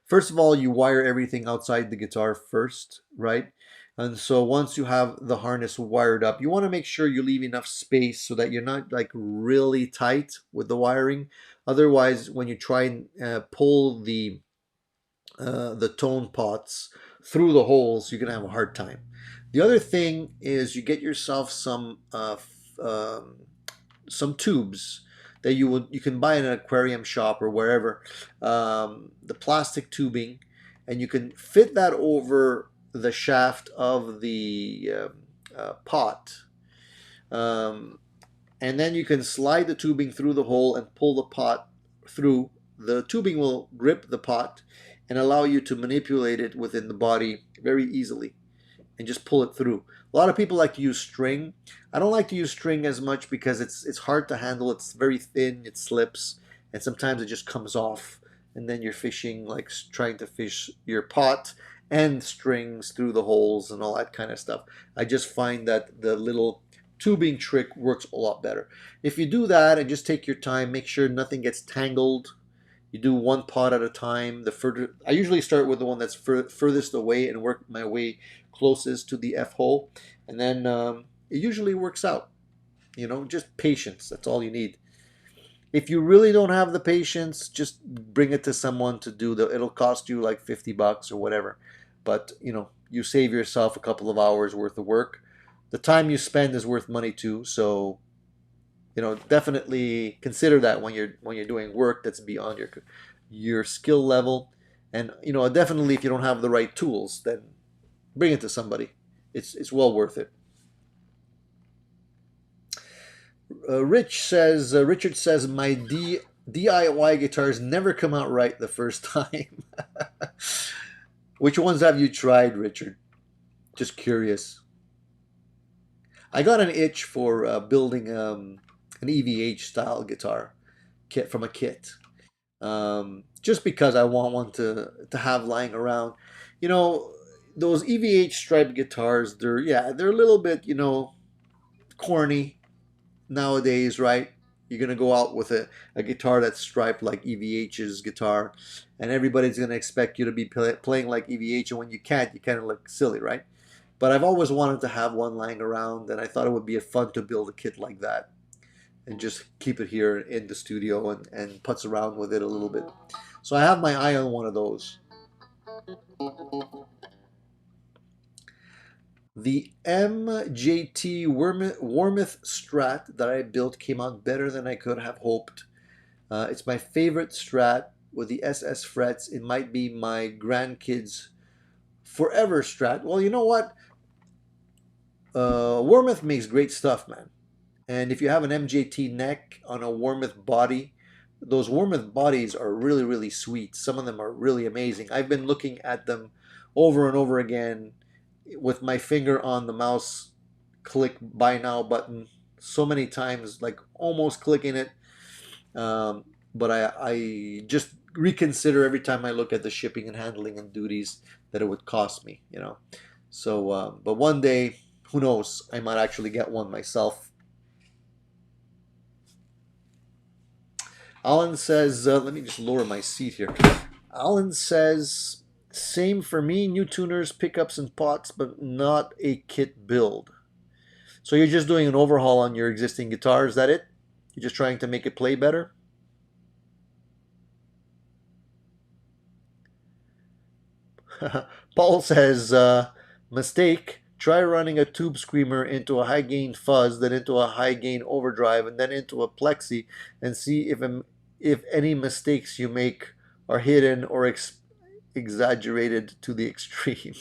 First of all, you wire everything outside the guitar first, right? And so once you have the harness wired up, you want to make sure you leave enough space so that you're not like really tight with the wiring. Otherwise, when you try and pull the tone pots through the holes, you're gonna have a hard time. The other thing is you get yourself some tubes that you can buy in an aquarium shop or wherever, the plastic tubing, and you can fit that over the shaft of the pot, um, and then you can slide the tubing through the hole and pull the pot through. The tubing will grip the pot and allow you to manipulate it within the body very easily and just pull it through. A lot of people like to use string. I don't like to use string as much because it's hard to handle. It's very thin, it slips, and sometimes it just comes off. And then you're fishing, like trying to fish your pot and strings through the holes and all that kind of stuff. I just find that the little tubing trick works a lot better. If you do that and just take your time, make sure nothing gets tangled. You do one pot at a time. I usually start with the one that's furthest away and work my way closest to the F hole, and then it usually works out. You know, just patience. That's all you need. If you really don't have the patience, just bring it to someone to do the. It'll cost you like $50 or whatever, but you know, you save yourself a couple of hours worth of work. The time you spend is worth money too. So you know, definitely consider that when you're doing work that's beyond your skill level. And you know, definitely if you don't have the right tools, then bring it to somebody. It's well worth it. Richard says my DIY guitars never come out right the first time. Which ones have you tried, Richard? Just curious. I got an itch for building an EVH style guitar kit from a kit, just because I want one to have lying around. You know, those EVH striped guitars, they're a little bit, you know, corny nowadays, right? You're gonna go out with a guitar that's striped like EVH's guitar, and everybody's gonna expect you to be playing like EVH, and when you can't, you kind of look silly, right? But I've always wanted to have one lying around, and I thought it would be fun to build a kit like that and just keep it here in the studio and putz around with it a little bit. So I have my eye on one of those. The MJT Warmouth Strat that I built came out better than I could have hoped. It's my favorite Strat with the SS frets. It might be my grandkids' forever Strat. Well, you know what? Warmouth makes great stuff, man. And if you have an MJT neck on a Warmouth body, those Warmouth bodies are really, really sweet. Some of them are really amazing. I've been looking at them over and over again with my finger on the mouse click buy now button so many times, like almost clicking it. But I just reconsider every time I look at the shipping and handling and duties that it would cost me, you know. So, but one day, who knows, I might actually get one myself. Alan says, let me just lower my seat here. Alan says, same for me, new tuners, pickups, and pots, but not a kit build. So you're just doing an overhaul on your existing guitar, is that it? You're just trying to make it play better? Paul says, mistake. Try running a tube screamer into a high gain fuzz, then into a high gain overdrive, and then into a plexi, and see if any mistakes you make are hidden or exaggerated to the extreme.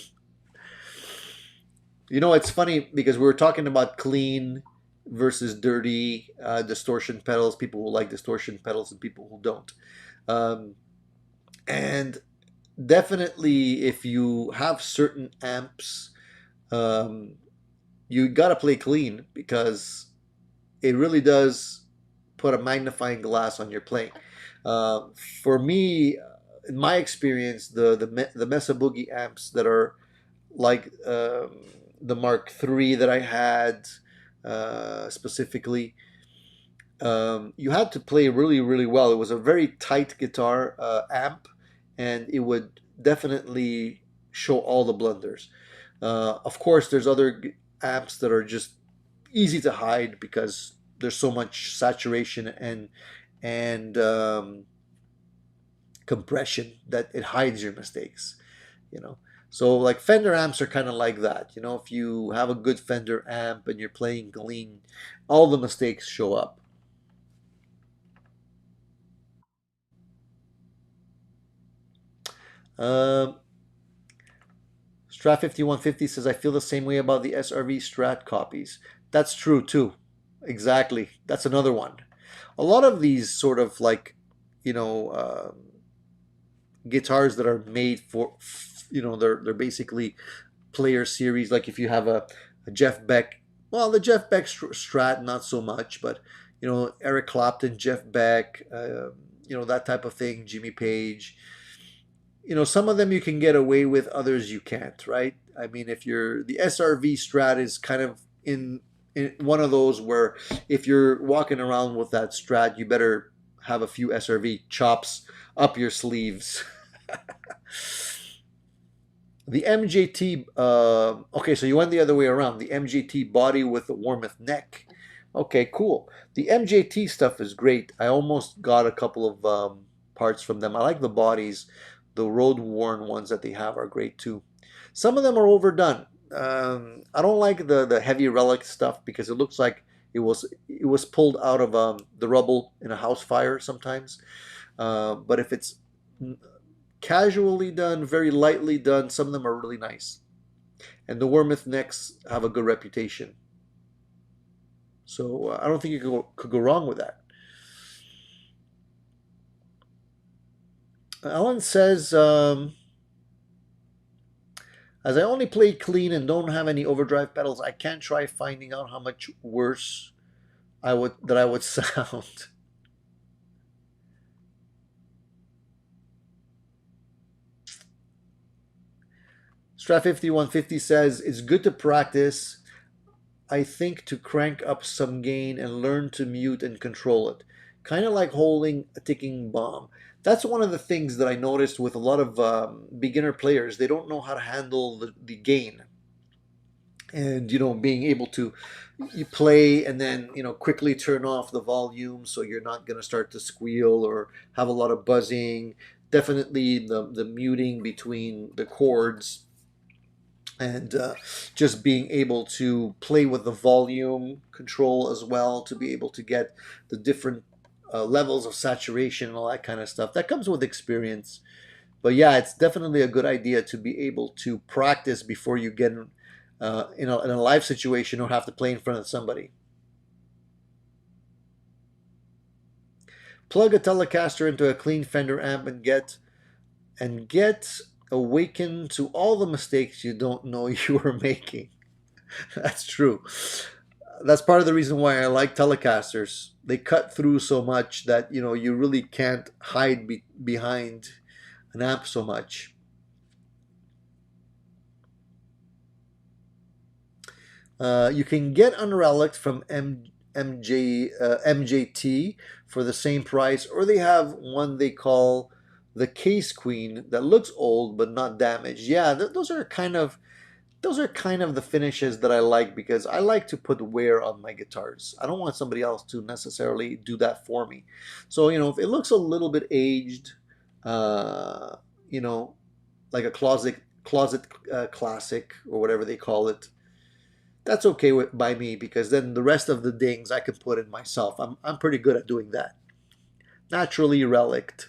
You know, it's funny because we were talking about clean versus dirty distortion pedals. People who like distortion pedals and people who don't. Um, and definitely, if you have certain amps, um, you got to play clean because it really does put a magnifying glass on your playing. Uh, for me, in my experience, the Mesa Boogie amps that are like the Mark III that I had specifically, you had to play really, really well. It was a very tight guitar amp, and it would definitely show all the blunders. Of course, there's other amps that are just easy to hide because there's so much saturation and compression that it hides your mistakes. You know, so like Fender amps are kind of like that. You know, if you have a good Fender amp and you're playing clean, all the mistakes show up. Um, Strat 5150 says, I feel the same way about the SRV Strat copies. That's true too. Exactly. That's another one. A lot of these sort of like, you know, guitars that are made for, you know, they're basically player series. Like if you have a Jeff Beck, well, the Jeff Beck Strat, not so much, but, you know, Eric Clapton, Jeff Beck, you know, that type of thing, Jimmy Page. You know, some of them you can get away with, others you can't, right? I mean, if you're the SRV Strat is kind of in one of those where if you're walking around with that Strat, you better have a few SRV chops up your sleeves. The MJT, okay, so you went the other way around. The MJT body with the Warmouth neck. Okay, cool. The MJT stuff is great. I almost got a couple of parts from them. I like the bodies. The road worn ones that they have are great too. Some of them are overdone. I don't like the heavy relic stuff because it looks like it was pulled out of the rubble in a house fire sometimes. But if it's casually done, very lightly done, some of them are really nice. And the Wormouth necks have a good reputation. So I don't think you could go wrong with that. Alan says, as I only play clean and don't have any overdrive pedals, I can't try finding out how much worse I would sound. Strat 5150 says, it's good to practice, I think, to crank up some gain and learn to mute and control it. Kind of like holding a ticking bomb. That's one of the things that I noticed with a lot of beginner players. They don't know how to handle the gain. And, you know, being able to you play and then, you know, quickly turn off the volume so you're not going to start to squeal or have a lot of buzzing. Definitely the muting between the chords, and just being able to play with the volume control as well, to be able to get the different levels of saturation and all that kind of stuff. That comes with experience. But yeah, it's definitely a good idea to be able to practice before you get in a live situation or have to play in front of somebody. Plug a Telecaster into a clean Fender amp and get awakened to all the mistakes you don't know you were making. That's true. That's part of the reason why I like Telecasters. They cut through so much that you really can't hide behind an amp so much. You can get Unrelic from MJT for the same price, or they have one they call the Case Queen that looks old but not damaged. Yeah, those are kind of the finishes that I like, because I like to put wear on my guitars. I don't want somebody else to necessarily do that for me. So if it looks a little bit aged, uh, you know, like a closet classic or whatever they call it, that's okay by me, because then the rest of the dings I can put in myself. I'm pretty good at doing that. Naturally relict.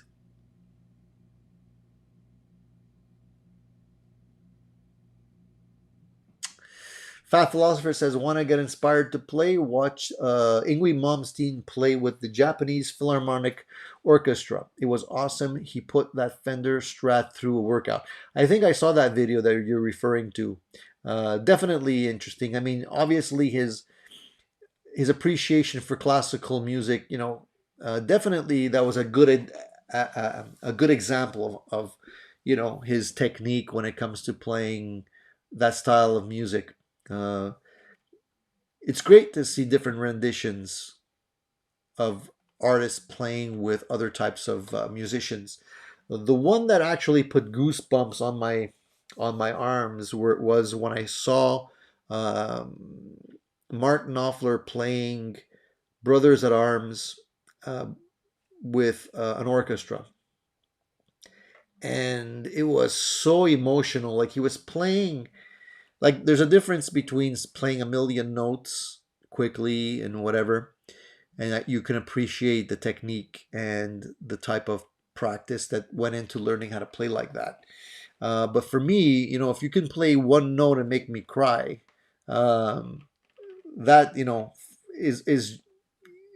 Fat Philosopher says, want to get inspired to play? Watch Yngwie Malmsteen play with the Japanese Philharmonic Orchestra. It was awesome. He put that Fender Strat through a workout. I think I saw that video that you're referring to. Definitely interesting. I mean, obviously his appreciation for classical music, definitely that was a good example of his technique when it comes to playing that style of music. Uh, it's great to see different renditions of artists playing with other types of musicians. The one that actually put goosebumps on my arms was when I saw um, Mark Knopfler playing Brothers at Arms uh, with an orchestra, and it was so emotional. Like, he was playing, like, there's a difference between playing a million notes quickly and whatever, and that you can appreciate the technique and the type of practice that went into learning how to play like that. But for me, if you can play one note and make me cry, um, that is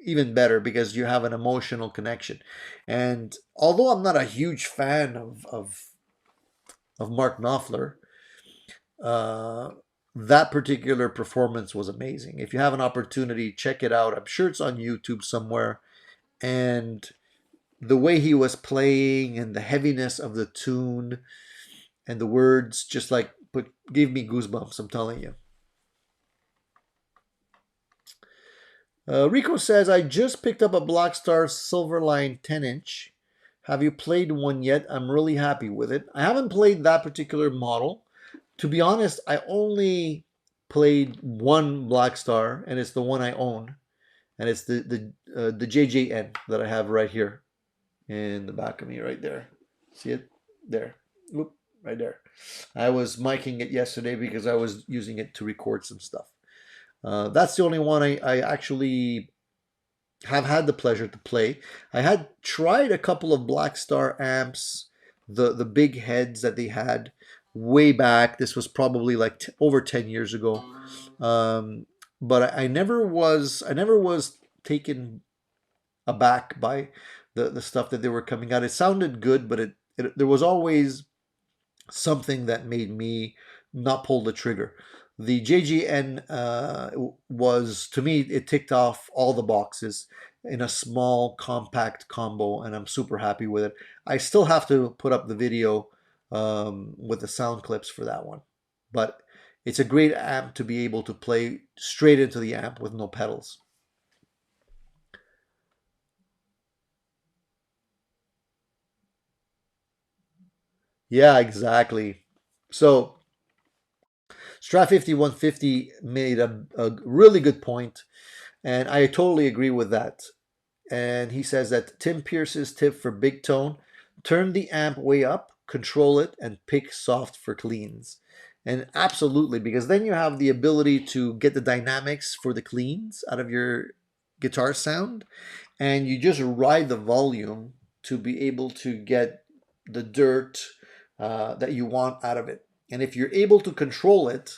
even better, because you have an emotional connection. And although I'm not a huge fan of Mark Knopfler, uh, that particular performance was amazing. If you have an opportunity, check it out. I'm sure it's on YouTube somewhere. And the way he was playing and the heaviness of the tune and the words just like gave me goosebumps, I'm telling you. Rico says, I just picked up a Blackstar Silverline 10-inch. Have you played one yet? I'm really happy with it. I haven't played that particular model. To be honest, I only played one Blackstar, and it's the one I own, and it's the JJN that I have right here in the back of me, right there. See it? There. Whoop, right there. I was miking it yesterday because I was using it to record some stuff. That's the only one I actually have had the pleasure to play. I had tried a couple of Blackstar amps, the big heads that they had way back. This was probably like over 10 years ago. But I never was taken aback by the stuff that they were coming out. It sounded good, but there was always something that made me not pull the trigger. The JGN was, to me, it ticked off all the boxes in a small, compact combo, and I'm super happy with it. I still have to put up the video with the sound clips for that one, but it's a great amp to be able to play straight into the amp with no pedals. Yeah, exactly. So Strat 5150 made a really good point, and I totally agree with that. And he says that Tim Pierce's tip for big tone, turn the amp way up, control it, and pick soft for cleans. And absolutely, because then you have the ability to get the dynamics for the cleans out of your guitar sound, and you just ride the volume to be able to get the dirt that you want out of it. And if you're able to control it,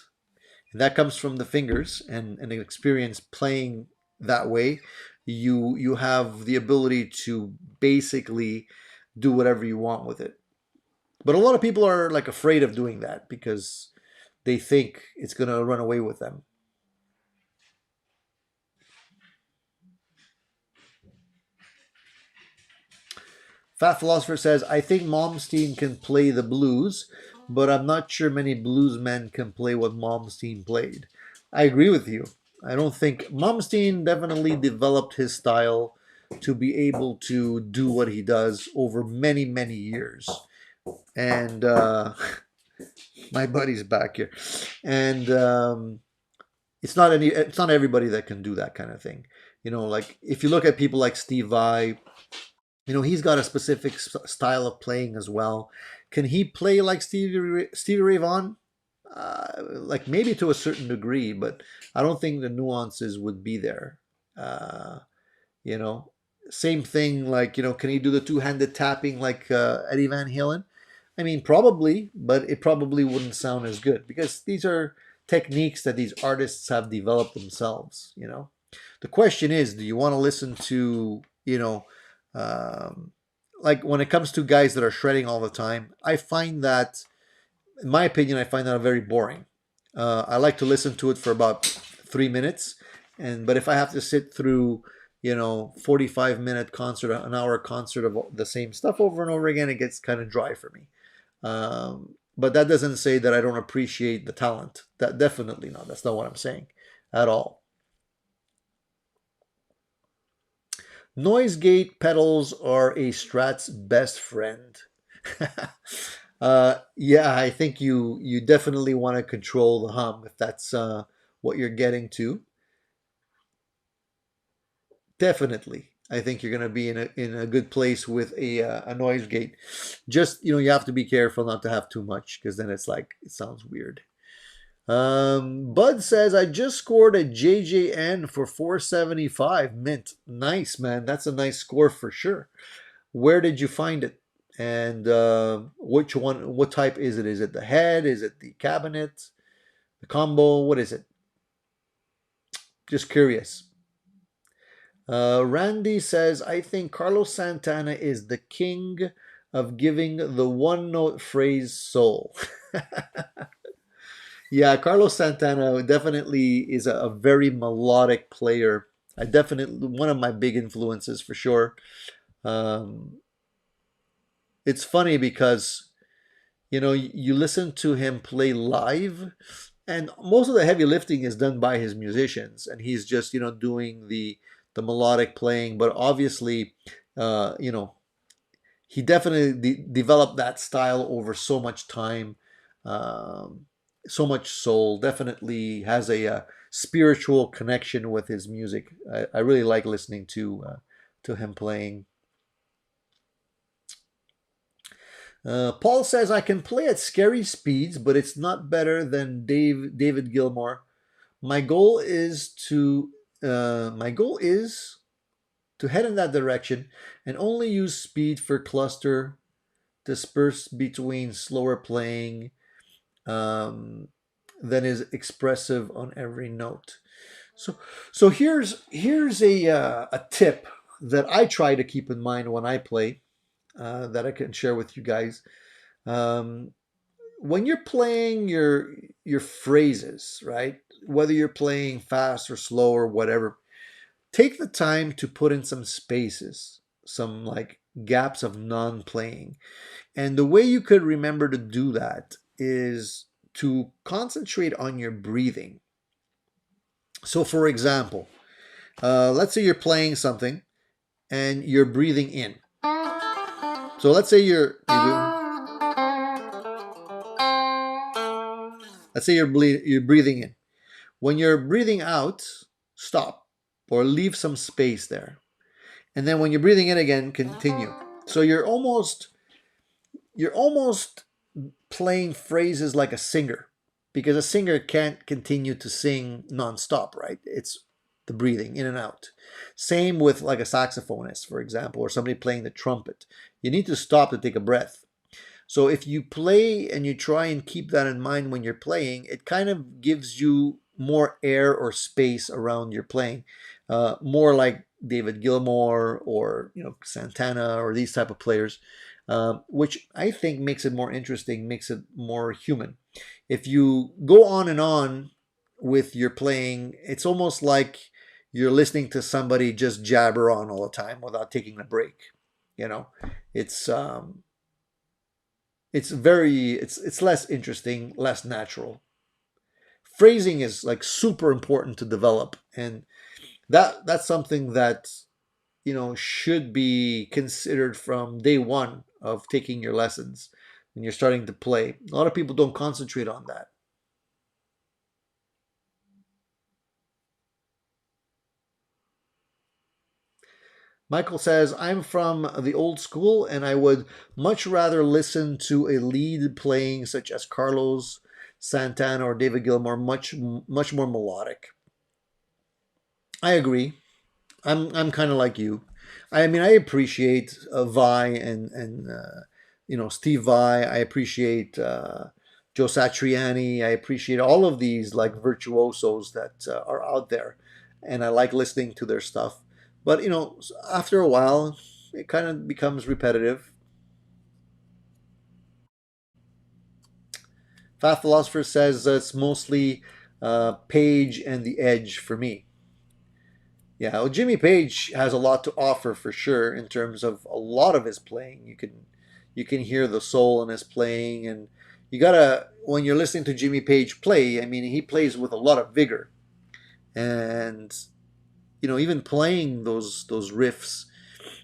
and that comes from the fingers and the experience playing that way, you have the ability to basically do whatever you want with it. But a lot of people are like afraid of doing that because they think it's going to run away with them. Fat Philosopher says, I think Malmsteen can play the blues, but I'm not sure many bluesmen can play what Malmsteen played. I agree with you. I don't think Malmsteen definitely developed his style to be able to do what he does over many, many years. And my buddy's back here. And it's not everybody that can do that kind of thing. You know, like if you look at people like Steve Vai, you know, he's got a specific style of playing as well. Can he play like Stevie Ray Vaughan? Like maybe to a certain degree, but I don't think the nuances would be there. Uh, you know, same thing. Like, you know, can he do the two-handed tapping like Eddie Van Halen? I mean, probably, but it probably wouldn't sound as good because these are techniques that these artists have developed themselves. You know, the question is, do you want to listen to, you know, like when it comes to guys that are shredding all the time, I find that, in my opinion, I find that very boring. I like to listen to it for about 3 minutes, but if I have to sit through, you know, 45-minute concert, an hour concert of the same stuff over and over again, it gets kind of dry for me. But that doesn't say that I don't appreciate the talent. That definitely not. That's not what I'm saying at all. Noise gate pedals are a Strat's best friend. Yeah, I think you definitely want to control the hum if that's what you're getting to. Definitely, I think you're going to be in a good place with a noise gate. Just, you know, you have to be careful not to have too much because then it's like it sounds weird. Bud says, I just scored a JJN for 475 mint. Nice, man. That's a nice score for sure. Where did you find it? And which one, what type is it? Is it the head? Is it the cabinet? The combo? What is it? Just curious. Randy says, I think Carlos Santana is the king of giving the one note phrase soul. Yeah, Carlos Santana definitely is a very melodic player. I definitely one of my big influences for sure. Um, it's funny because you know you listen to him play live, and most of the heavy lifting is done by his musicians, and he's just doing the melodic playing. But obviously, you know, he definitely developed that style over so much time. Um, so much soul. Definitely has a spiritual connection with his music. I really like listening to him playing. Paul says I can play at scary speeds, but it's not better than David Gilmour. My goal is to head in that direction and only use speed for cluster dispersed between slower playing than is expressive on every note. So here's a tip that I try to keep in mind when I play that I can share with you guys. Um, when you're playing your phrases, right? Whether you're playing fast or slow or whatever, take the time to put in some spaces, some like gaps of non-playing. And the way you could remember to do that is to concentrate on your breathing. So, for example, let's say you're playing something and you're breathing in. So let's say you're breathing in. When you're breathing out, stop or leave some space there. And then when you're breathing in again, continue. So you're almost you're almost playing phrases like a singer, because a singer can't continue to sing nonstop, right? It's the breathing in and out. Same with like a saxophonist, for example, or somebody playing the trumpet. You need to stop to take a breath. So if you play and you try and keep that in mind when you're playing, it kind of gives you more air or space around your playing, more like David Gilmour or Santana or these type of players, which I think makes it more interesting, makes it more human. If you go on and on with your playing, it's almost like you're listening to somebody just jabber on all the time without taking a break. You know, it's it's less interesting, less natural. Phrasing is like super important to develop, and that's something that should be considered from day one of taking your lessons when you're starting to play. A lot of people don't concentrate on that. Michael says, I'm from the old school and I would much rather listen to a lead playing such as Carlos Santana or David Gilmour, much more melodic. I agree. I'm kind of like you. I mean, I appreciate Vi and Steve Vai. I appreciate Joe Satriani. I appreciate all of these like virtuosos that are out there, and I like listening to their stuff. But after a while, it kind of becomes repetitive. Fat Philosopher says it's mostly Page and the Edge for me. Yeah, well, Jimmy Page has a lot to offer for sure in terms of a lot of his playing. You can hear the soul in his playing, and you gotta when you're listening to Jimmy Page play. I mean, he plays with a lot of vigor, and even playing those riffs,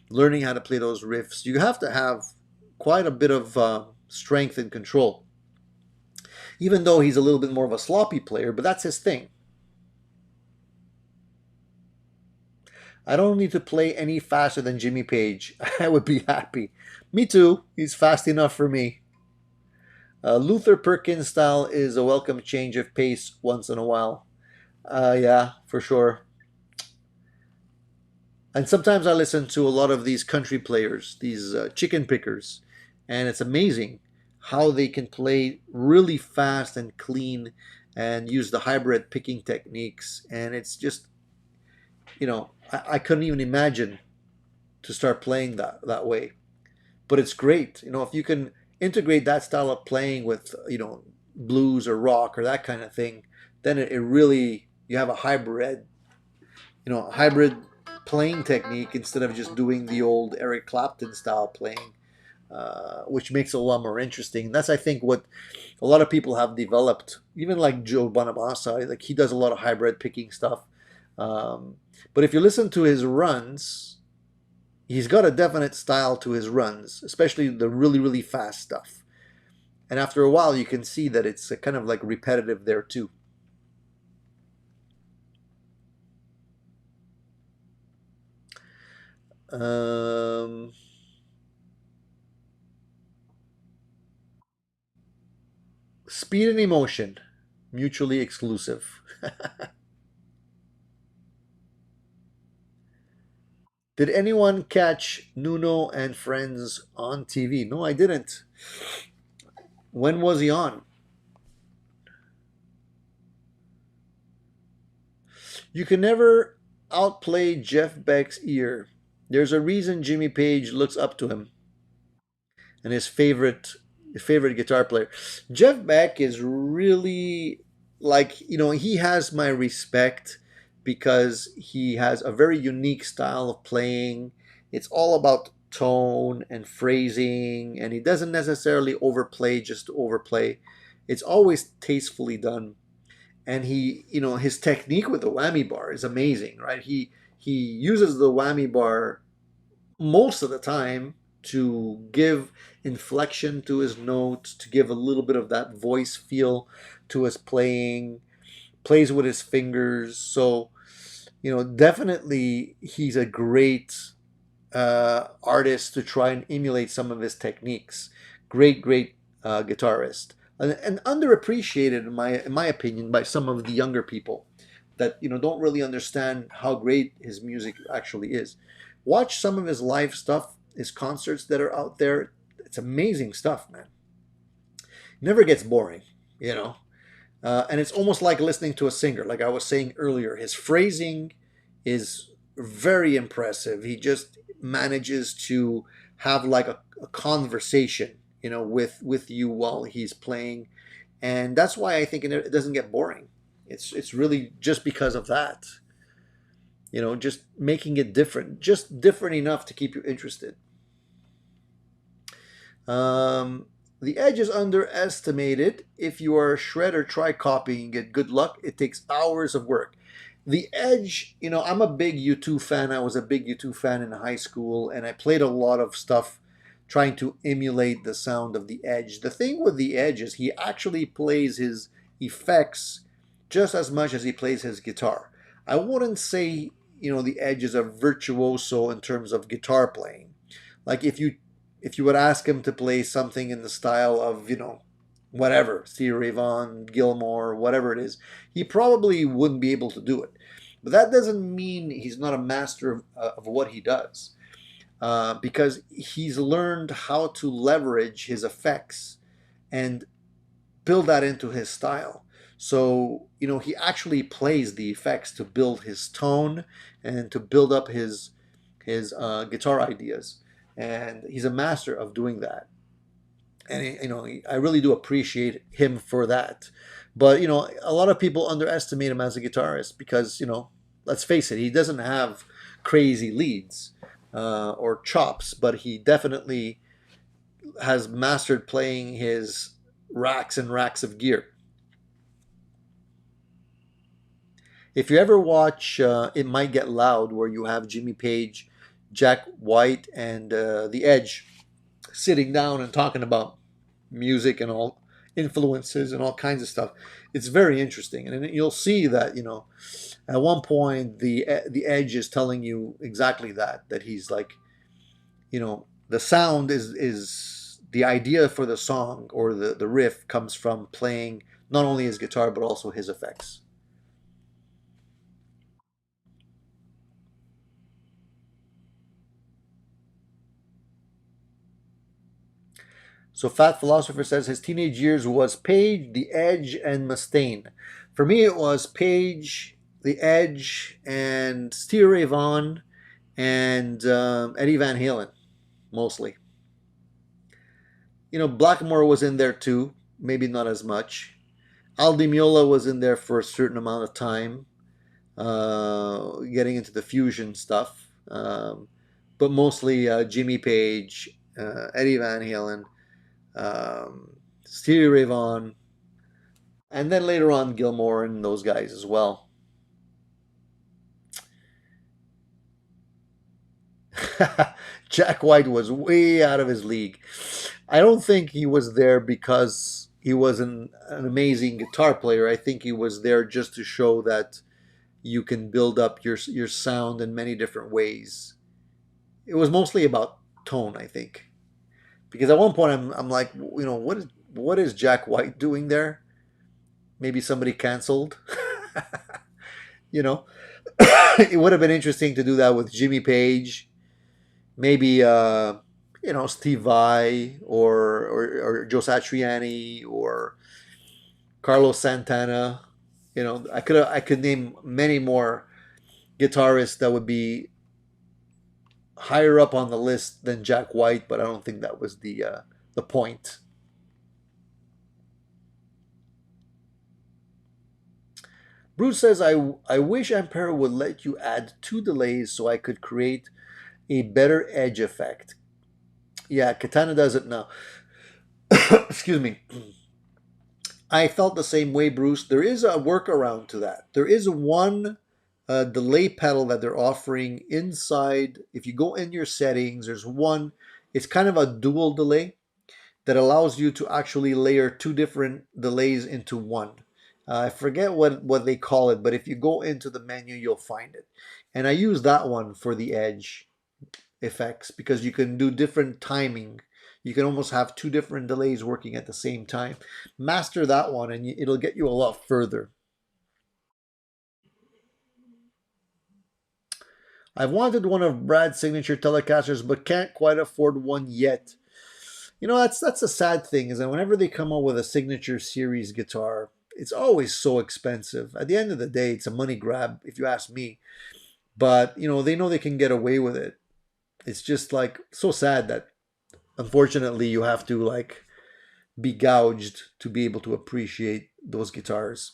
learning how to play those riffs, you have to have quite a bit of strength and control. Even though he's a little bit more of a sloppy player, but that's his thing. I don't need to play any faster than Jimmy Page. I would be happy. Me too. He's fast enough for me. Luther Perkins style is a welcome change of pace once in a while. Yeah, for sure. And sometimes I listen to a lot of these country players, these chicken pickers, and it's amazing how they can play really fast and clean and use the hybrid picking techniques. And it's just, I couldn't even imagine to start playing that way. But it's great, if you can integrate that style of playing with blues or rock or that kind of thing, then it really you have a hybrid playing technique instead of just doing the old Eric Clapton style playing, which makes it a lot more interesting. That's I think what a lot of people have developed, even like Joe Bonamassa, like he does a lot of hybrid picking stuff. Um, but if you listen to his runs, he's got a definite style to his runs, especially the really, really fast stuff. And after a while, you can see that it's kind of like repetitive there too. Um, Speed and emotion, mutually exclusive. Did anyone catch Nuno and Friends on TV? No, I didn't. When was he on? You can never outplay Jeff Beck's ear. There's a reason Jimmy Page looks up to him and his favorite guitar player. Jeff Beck is really like, he has my respect because he has a very unique style of playing. It's all about tone and phrasing, and he doesn't necessarily overplay just to overplay. It's always tastefully done. And his technique with the whammy bar is amazing, right? He uses the whammy bar most of the time to give inflection to his notes, to give a little bit of that voice feel to his playing, plays with his fingers. So, definitely he's a great artist to try and emulate some of his techniques. great guitarist, and underappreciated in my opinion by some of the younger people that don't really understand how great his music actually is. Watch some of his live stuff, his concerts that are out there. It's amazing stuff, man. Never gets boring, you know. And it's almost like listening to a singer. Like I was saying earlier, his phrasing is very impressive. He just manages to have like a conversation, with you while he's playing, and that's why I think it doesn't get boring. It's really just because of that. Just making it different, just different enough to keep you interested. Um, the edge is underestimated. If you are a shredder, try copying it. Good luck. It takes hours of work. The Edge, I'm a big U2 fan. I was a big U2 fan in high school, and I played a lot of stuff trying to emulate the sound of the Edge. The thing with the Edge is he actually plays his effects just as much as he plays his guitar. I wouldn't say, the Edge is a virtuoso in terms of guitar playing. Like if you would ask him to play something in the style of, whatever, Stevie Ray Vaughan, Gilmore, whatever it is, he probably wouldn't be able to do it. But that doesn't mean he's not a master of what he does, because he's learned how to leverage his effects and build that into his style. So, he actually plays the effects to build his tone and to build up his guitar ideas. And he's a master of doing that. And I really do appreciate him for that. But a lot of people underestimate him as a guitarist because let's face it, he doesn't have crazy leads or chops, but he definitely has mastered playing his racks and racks of gear. If you ever watch It Might Get Loud, where you have Jimmy Page, Jack White, and The Edge sitting down and talking about music and all influences and all kinds of stuff, it's very interesting. And you'll see that at one point the Edge is telling you exactly that he's like, the sound is the idea for the song, or the riff comes from playing not only his guitar but also his effects. So Fat Philosopher says his teenage years was Page, The Edge, and Mustaine. For me, it was Page, The Edge, and Stevie Ray Vaughan, and Eddie Van Halen, mostly. Blackmore was in there too, maybe not as much. Al Di Meola was in there for a certain amount of time, getting into the fusion stuff. But mostly Jimmy Page, Eddie Van Halen, Stevie Ray Vaughan, and then later on Gilmore and those guys as well. Jack White was way out of his league. I don't think he was there because he was an amazing guitar player. I think he was there just to show that you can build up your sound in many different ways. It was mostly about tone, I think. Because at one point I'm like, what is Jack White doing there? Maybe somebody canceled. you know, it would have been interesting to do that with Jimmy Page, maybe Steve Vai or Joe Satriani or Carlos Santana. I could name many more guitarists that would be higher up on the list than Jack White, but I don't think that was the point. Bruce says, I wish Ampere would let you add two delays so I could create a better edge effect. Yeah, Katana does it now. Excuse me. I felt the same way, Bruce. There is a workaround to that. There is one delay pedal that they're offering inside. If you go in your settings, there's one. It's kind of a dual delay that allows you to actually layer two different delays into one. I forget what they call it, but if you go into the menu, you'll find it. And I use that one for the edge effects because you can do different timing You can almost have two different delays working at the same time. Master that one and it'll get you a lot further. I've wanted one of Brad's signature Telecasters, but can't quite afford one yet. You know, that's a sad thing, is that whenever they come out with a signature series guitar, it's always so expensive. At the end of the day, it's a money grab, if you ask me. But, you know, they know they can get away with it. It's just like so sad that unfortunately you have to like be gouged to be able to appreciate those guitars.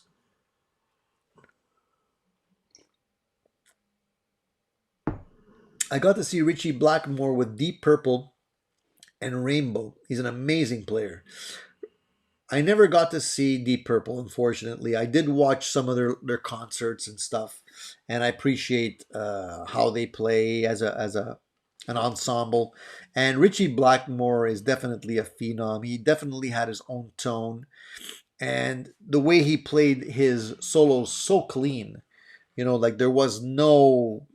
I got to see Richie Blackmore with Deep Purple and Rainbow. He's an amazing player. I never got to see Deep Purple, unfortunately. I did watch some of their concerts and stuff, and I appreciate how they play as an ensemble. And Richie Blackmore is definitely a phenom. He definitely had his own tone, and the way he played his solos so clean. You know, like there was no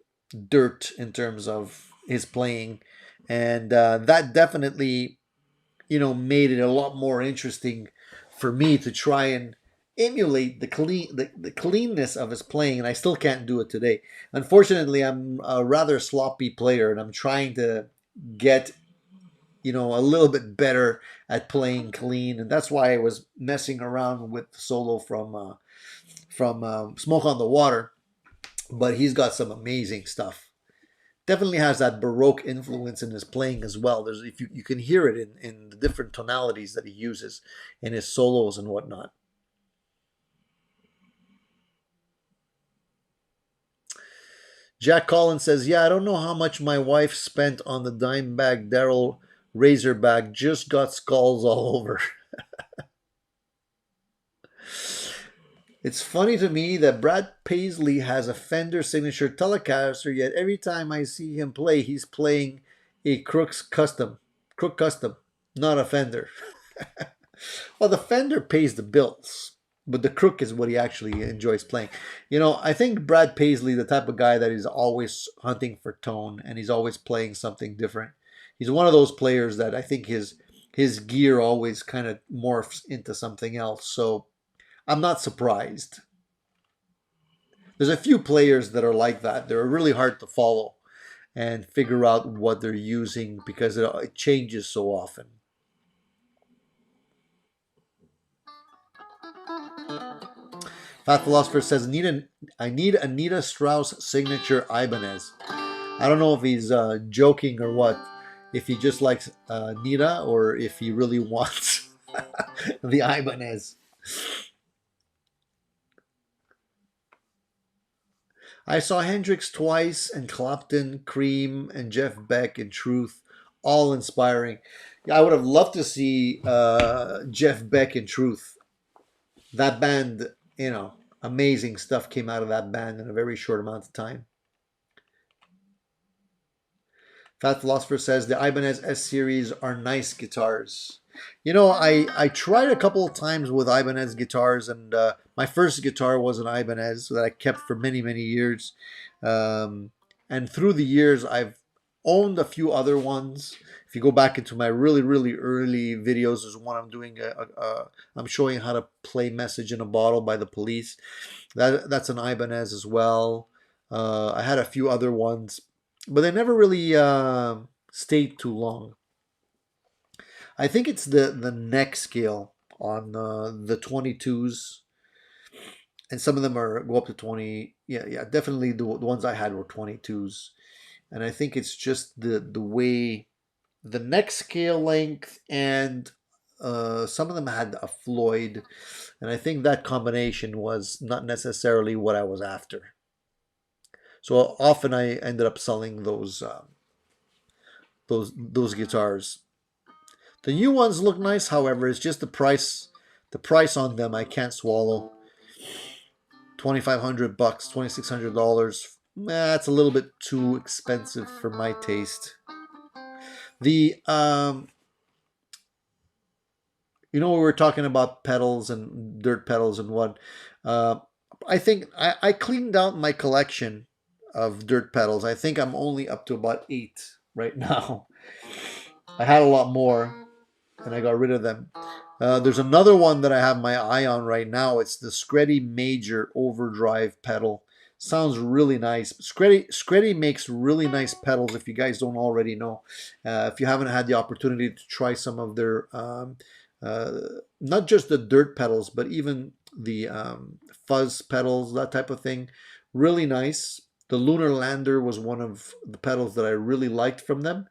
dirt in terms of his playing, and that definitely, you know, made it a lot more interesting for me to try and emulate the cleanness of his playing, and I still can't do it today. Unfortunately, I'm a rather sloppy player, and I'm trying to get, you know, a little bit better at playing clean, and that's why I was messing around with the solo from Smoke on the Water. But he's got some amazing stuff. Definitely has that Baroque influence in his playing as well. There's if you can hear it in the different tonalities that he uses in his solos and whatnot. Jack Collins says, "Yeah, I don't know how much my wife spent on the Dimebag Daryl Razorback. Just got skulls all over." It's funny to me that Brad Paisley has a Fender signature Telecaster, yet every time I see him play, he's playing a Crook Custom, not a Fender. Well, the Fender pays the bills, but the Crook is what he actually enjoys playing. You know, I think Brad Paisley, the type of guy that is always hunting for tone and he's always playing something different. He's one of those players that I think his gear always kind of morphs into something else. So I'm not surprised. There's a few players that are like that. They're really hard to follow and figure out what they're using because it changes so often. Fat Philosopher says, I need Anita Strauss signature Ibanez. I don't know if he's joking or what, if he just likes Nita or if he really wants the Ibanez. I saw Hendrix twice and Clapton, Cream, and Jeff Beck in Truth, all inspiring. Yeah, I would have loved to see Jeff Beck in Truth. That band, you know, amazing stuff came out of that band in a very short amount of time. Fat Philosopher says the Ibanez S series are nice guitars. You know, I tried a couple of times with Ibanez guitars, and my first guitar was an Ibanez that I kept for many, many years. And through the years, I've owned a few other ones. If you go back into my really, really early videos, there's one I'm doing. I'm showing how to play "Message in a Bottle" by the Police. That's an Ibanez as well. I had a few other ones, but they never really stayed too long. I think it's the neck scale on the 22s, and some of them are go up to 20. Yeah, yeah, definitely the ones I had were 22s, and I think it's just the way the neck scale length and some of them had a Floyd, and I think that combination was not necessarily what I was after. So often I ended up selling those guitars. The new ones look nice, however, it's just the price. The price on them I can't swallow. $2,500, $2,600. That's a little bit too expensive for my taste. The you know, we were talking about pedals and dirt pedals and what. Uh, I think I cleaned out my collection of dirt pedals. I think I'm only up to about 8 right now. I had a lot more, and I got rid of them. There's another one that I have my eye on right now. It's the Screddy Major Overdrive pedal. Sounds really nice. Screddy makes really nice pedals if you guys don't already know. If you haven't had the opportunity to try some of their, uh, not just the dirt pedals, but even the fuzz pedals, that type of thing. Really nice. The Lunar Lander was one of the pedals that I really liked from them.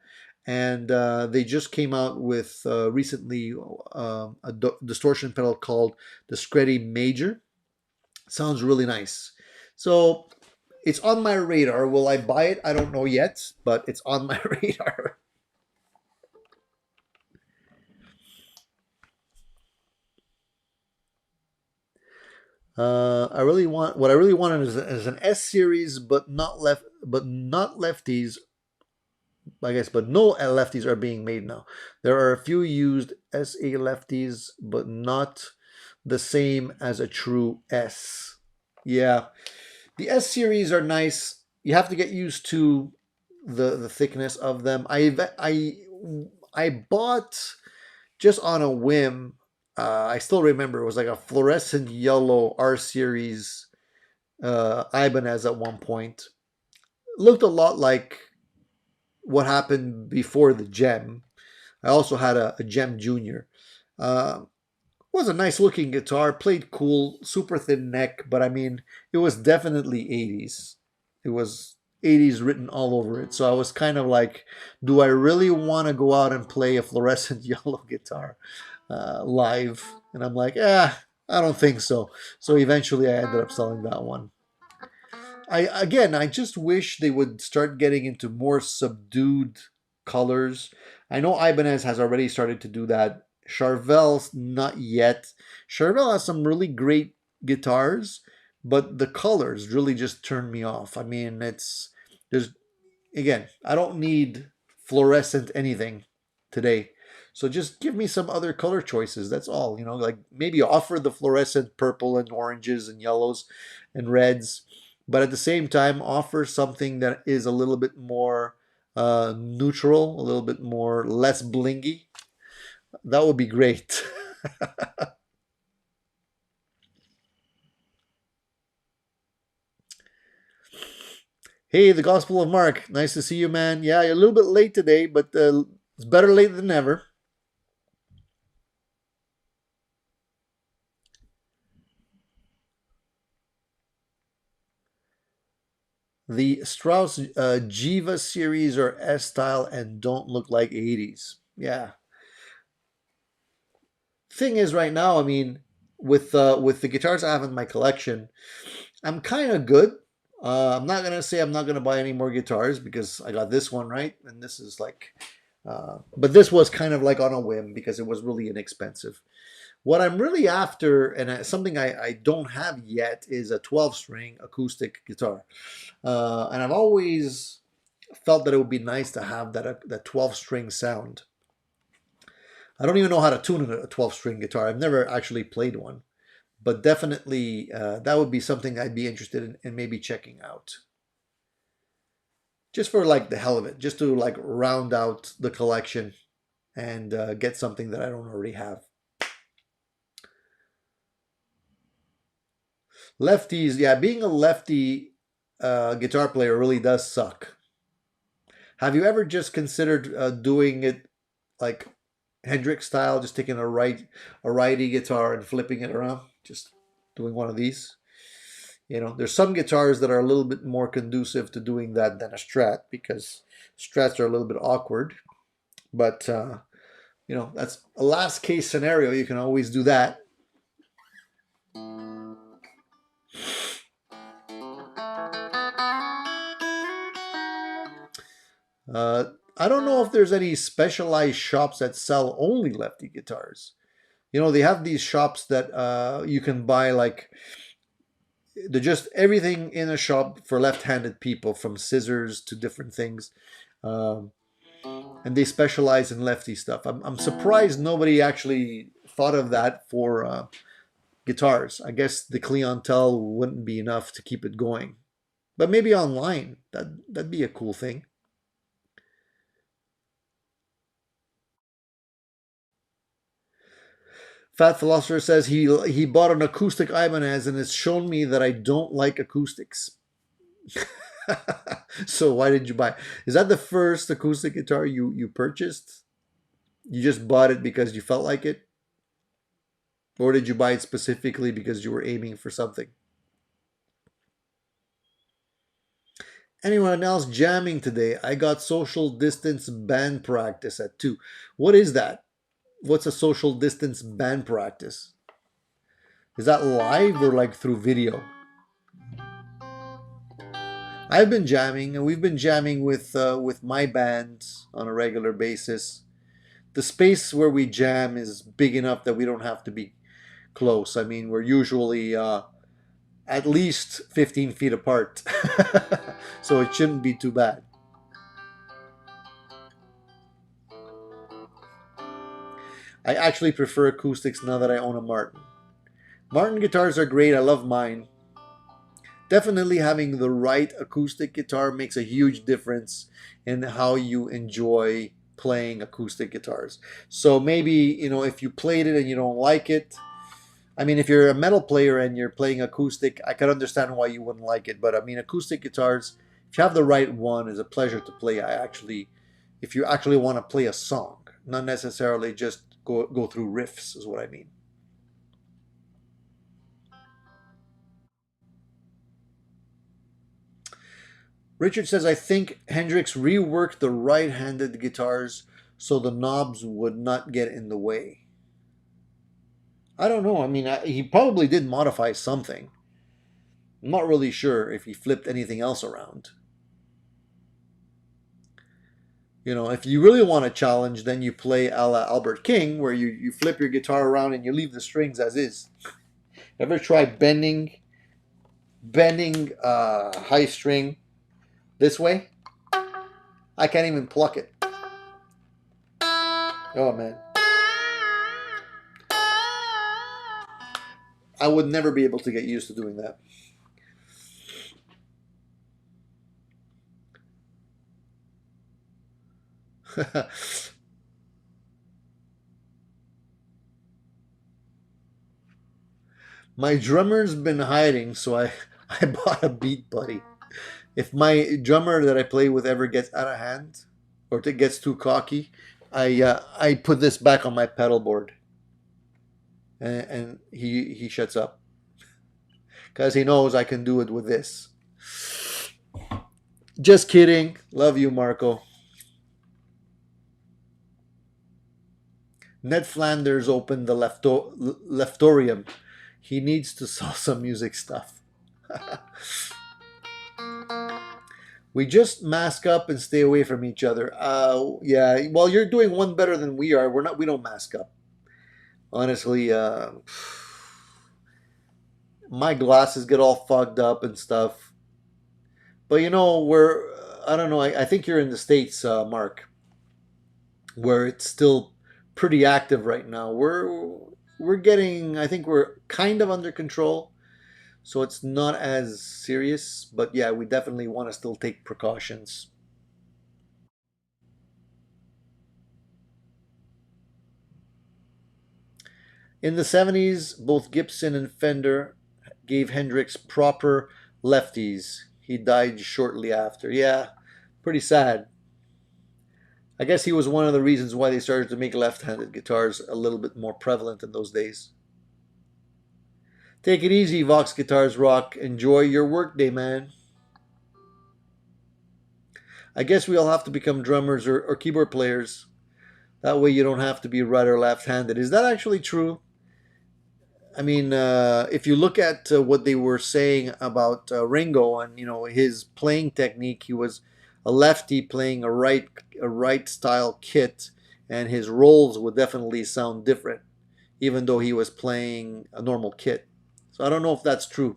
And they just came out with recently a distortion pedal called the Screddy Major. Sounds really nice. So it's on my radar. Will I buy it? I don't know yet, but it's on my radar. I really want what I really wanted is an S series, but not lefties. I guess, but no lefties are being made now. There are a few used SA lefties, but not the same as a true S. Yeah, the S series are nice. You have to get used to the thickness of them. I bought just on a whim. I still remember it was like a fluorescent yellow R series Ibanez at one point. Looked a lot like what happened before the Gem. I also had a Gem Junior. Uh, was a nice looking guitar, played cool, super thin neck, but I mean, it was definitely 80s. It was 80s written all over it. So I was kind of like, do I really want to go out and play a fluorescent yellow guitar live? And I'm like, I don't think so. So eventually I ended up selling that one. I just wish they would start getting into more subdued colors. I know Ibanez has already started to do that. Charvel's not yet. Charvel has some really great guitars, but the colors really just turn me off. I mean, there's again, I don't need fluorescent anything today. So just give me some other color choices. That's all. Like maybe offer the fluorescent purple and oranges and yellows and reds, but at the same time offer something that is a little bit more neutral, a little bit more less blingy. That would be great. Hey, the Gospel of Mark. Nice to see you, man. Yeah, you're a little bit late today, but it's better late than never. The Strauss Jiva series are S style and don't look like 80s. Yeah. Thing is, right now, I mean, with the guitars I have in my collection, I'm kind of good. I'm not gonna say I'm not gonna buy any more guitars because I got this one right, and this is like, but this was kind of like on a whim because it was really inexpensive. What I'm really after, and something I don't have yet, is a 12 string acoustic guitar. And I've always felt that it would be nice to have that 12 string sound. I don't even know how to tune a 12 string guitar. I've never actually played one, but definitely that would be something I'd be interested in maybe checking out. Just for like the hell of it, just to like round out the collection and get something that I don't already have. Lefties, yeah, being a lefty guitar player really does suck. Have you ever just considered doing it like Hendrix style, just taking a righty guitar and flipping it around, just doing one of these? There's some guitars that are a little bit more conducive to doing that than a Strat because Strats are a little bit awkward. But that's a last case scenario. You can always do that. I don't know if there's any specialized shops that sell only lefty guitars. They have these shops that you can buy like they're just everything in a shop for left-handed people, from scissors to different things, um, and they specialize in lefty stuff. I'm surprised nobody actually thought of that for guitars. I guess the clientele wouldn't be enough to keep it going, but maybe online that'd be a cool thing. Fat Philosopher says he bought an acoustic Ibanez and has shown me that I don't like acoustics. So why did you buy? Is that the first acoustic guitar you purchased? You just bought it because you felt like it? Or did you buy it specifically because you were aiming for something? Anyone else jamming today? I got social distance band practice at 2. What is that? What's a social distance band practice? Is that live or like through video? I've been jamming, and we've been jamming with my band on a regular basis. The space where we jam is big enough that we don't have to be close. I mean, we're usually at least 15 feet apart, so it shouldn't be too bad. I actually prefer acoustics now that I own a Martin. Martin guitars are great. I love mine. Definitely having the right acoustic guitar makes a huge difference in how you enjoy playing acoustic guitars. So maybe, if you played it and you don't like it, I mean, if you're a metal player and you're playing acoustic, I could understand why you wouldn't like it. But I mean, acoustic guitars, if you have the right one, is a pleasure to play. If you actually want to play a song, not necessarily just go through riffs, is what I mean. Richard says, I think Hendrix reworked the right-handed guitars so the knobs would not get in the way. I don't know. I mean, he probably did modify something. I'm not really sure if he flipped anything else around. If you really want a challenge, then you play a la Albert King, where you flip your guitar around and you leave the strings as is. Ever try bending high string this way? I can't even pluck it. Oh man. I would never be able to get used to doing that. My drummer's been hiding, so I bought a Beat Buddy. If my drummer that I play with ever gets out of hand or gets too cocky, I put this back on my pedal board, and he shuts up because he knows I can do it with this. Just kidding. Love you, Marco. Ned Flanders opened the Leftorium. He needs to sell some music stuff. We just mask up and stay away from each other. Yeah. Well, you're doing one better than we are. We don't mask up. Honestly, my glasses get all fogged up and stuff. But I don't know. I think you're in the States, Mark, where it's still pretty active right now. I think we're kind of under control, so it's not as serious. But yeah, we definitely want to still take precautions. In the 70s, both Gibson and Fender gave Hendrix proper lefties. He died shortly after. Yeah, pretty sad. I guess he was one of the reasons why they started to make left-handed guitars a little bit more prevalent in those days. Take it easy, Vox Guitars Rock. Enjoy your workday, man. I guess we all have to become drummers or keyboard players. That way you don't have to be right or left-handed. Is that actually true? I mean, if you look at what they were saying about Ringo and his playing technique, he was a lefty playing a right style kit, and his rolls would definitely sound different, even though he was playing a normal kit. So I don't know if that's true.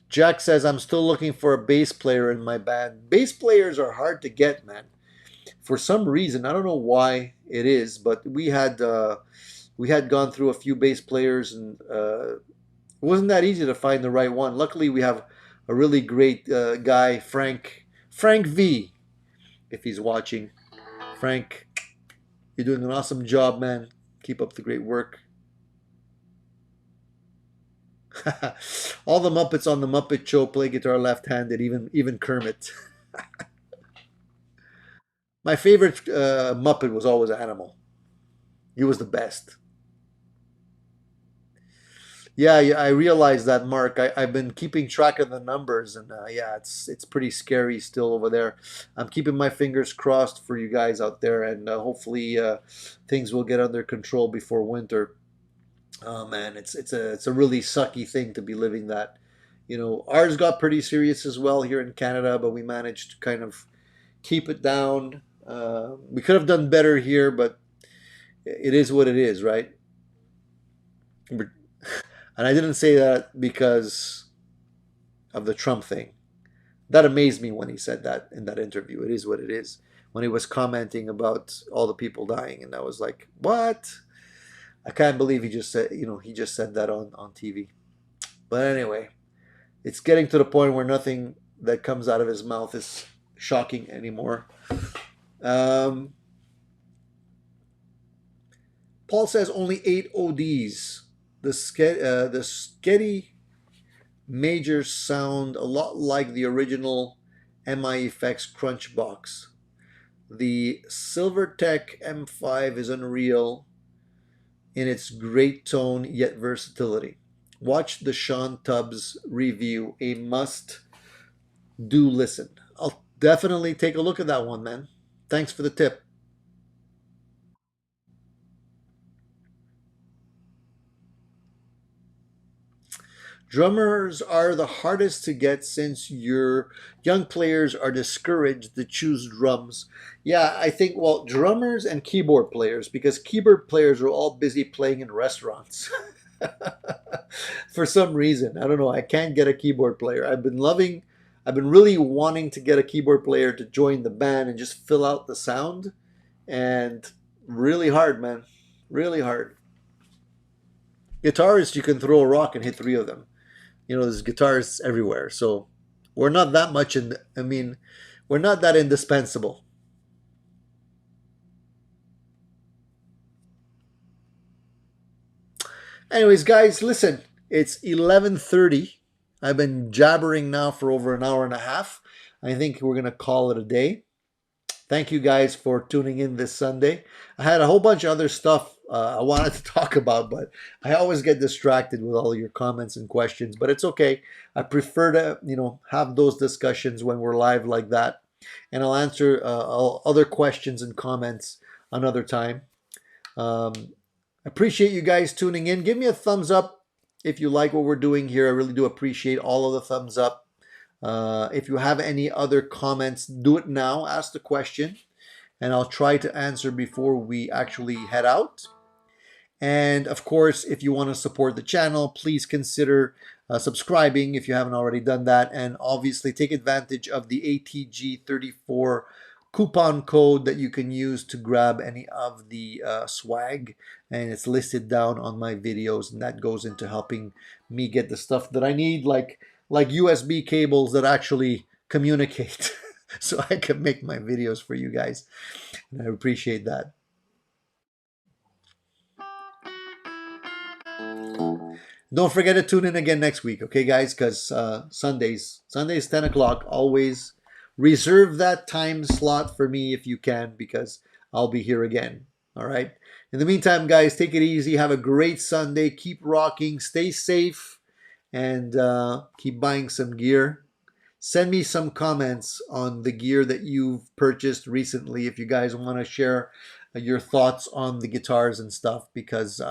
Jack says, I'm still looking for a bass player in my band. Bass players are hard to get, man. For some reason, I don't know why it is, but we had gone through a few bass players, and it wasn't that easy to find the right one. Luckily, we have a really great guy, Frank V, if he's watching. Frank, You're doing an awesome job, man. Keep up the great work. All the Muppets on the Muppet Show play guitar left-handed, even Kermit. My favorite Muppet was always Animal. He was the best. Yeah, yeah, I realized that, Mark. I've been keeping track of the numbers, and yeah, it's pretty scary still over there. I'm keeping my fingers crossed for you guys out there, and hopefully things will get under control before winter. Oh man, it's a really sucky thing to be living that. Ours got pretty serious as well here in Canada, but we managed to kind of keep it down. We could have done better here, but it is what it is, right? And I didn't say that because of the Trump thing. That amazed me when he said that in that interview. It is what it is. When he was commenting about all the people dying, and I was like, "What?" I can't believe he just said that on TV. But anyway, it's getting to the point where nothing that comes out of his mouth is shocking anymore. Um, Paul says only 8 ODs. The Sketty majors sound a lot like the original MI Effects Crunch box. The Silvertech M5 is unreal in its great tone yet versatility. Watch the Sean Tubbs review, a must do listen. I'll definitely take a look at that one, man. Thanks for the tip. Drummers are the hardest to get since your young players are discouraged to choose drums. Yeah, I think, well, drummers and keyboard players, because keyboard players are all busy playing in restaurants. For some reason. I don't know. I can't get a keyboard player. I've been really wanting to get a keyboard player to join the band and just fill out the sound. And really hard, man. Really hard. Guitarists, you can throw a rock and hit three of them. There's guitarists everywhere. So we're not that much I mean, we're not that indispensable. Anyways, guys, listen, it's 11:30. I've been jabbering now for over an hour and a half. I think we're going to call it a day. Thank you guys for tuning in this Sunday. I had a whole bunch of other stuff I wanted to talk about, but I always get distracted with all your comments and questions, but it's okay. I prefer to, have those discussions when we're live like that. And I'll answer other questions and comments another time. Um, Appreciate you guys tuning in. Give me a thumbs up if you like what we're doing here. I really do appreciate all of the thumbs up. If you have any other comments, do it now. Ask the question, and I'll try to answer before we actually head out. And of course, if you want to support the channel, please consider subscribing if you haven't already done that. And obviously, take advantage of the ATG34 coupon code that you can use to grab any of the swag. And it's listed down on my videos, and that goes into helping me get the stuff that I need, like USB cables that actually communicate so I can make my videos for you guys. And I appreciate that. Don't forget to tune in again next week, okay, guys? Because Sundays 10 o'clock, always reserve that time slot for me if you can, because I'll be here again. All right. In the meantime, guys, take it easy. Have a great Sunday. Keep rocking. Stay safe, and keep buying some gear. Send me some comments on the gear that you've purchased recently if you guys want to share your thoughts on the guitars and stuff, because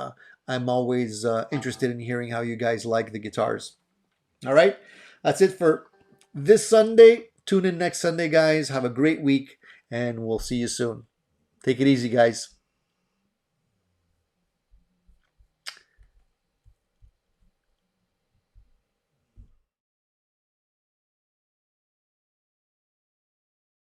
I'm always interested in hearing how you guys like the guitars. All right, that's it for this Sunday. Tune in next Sunday, guys. Have a great week, and we'll see you soon. Take it easy, guys.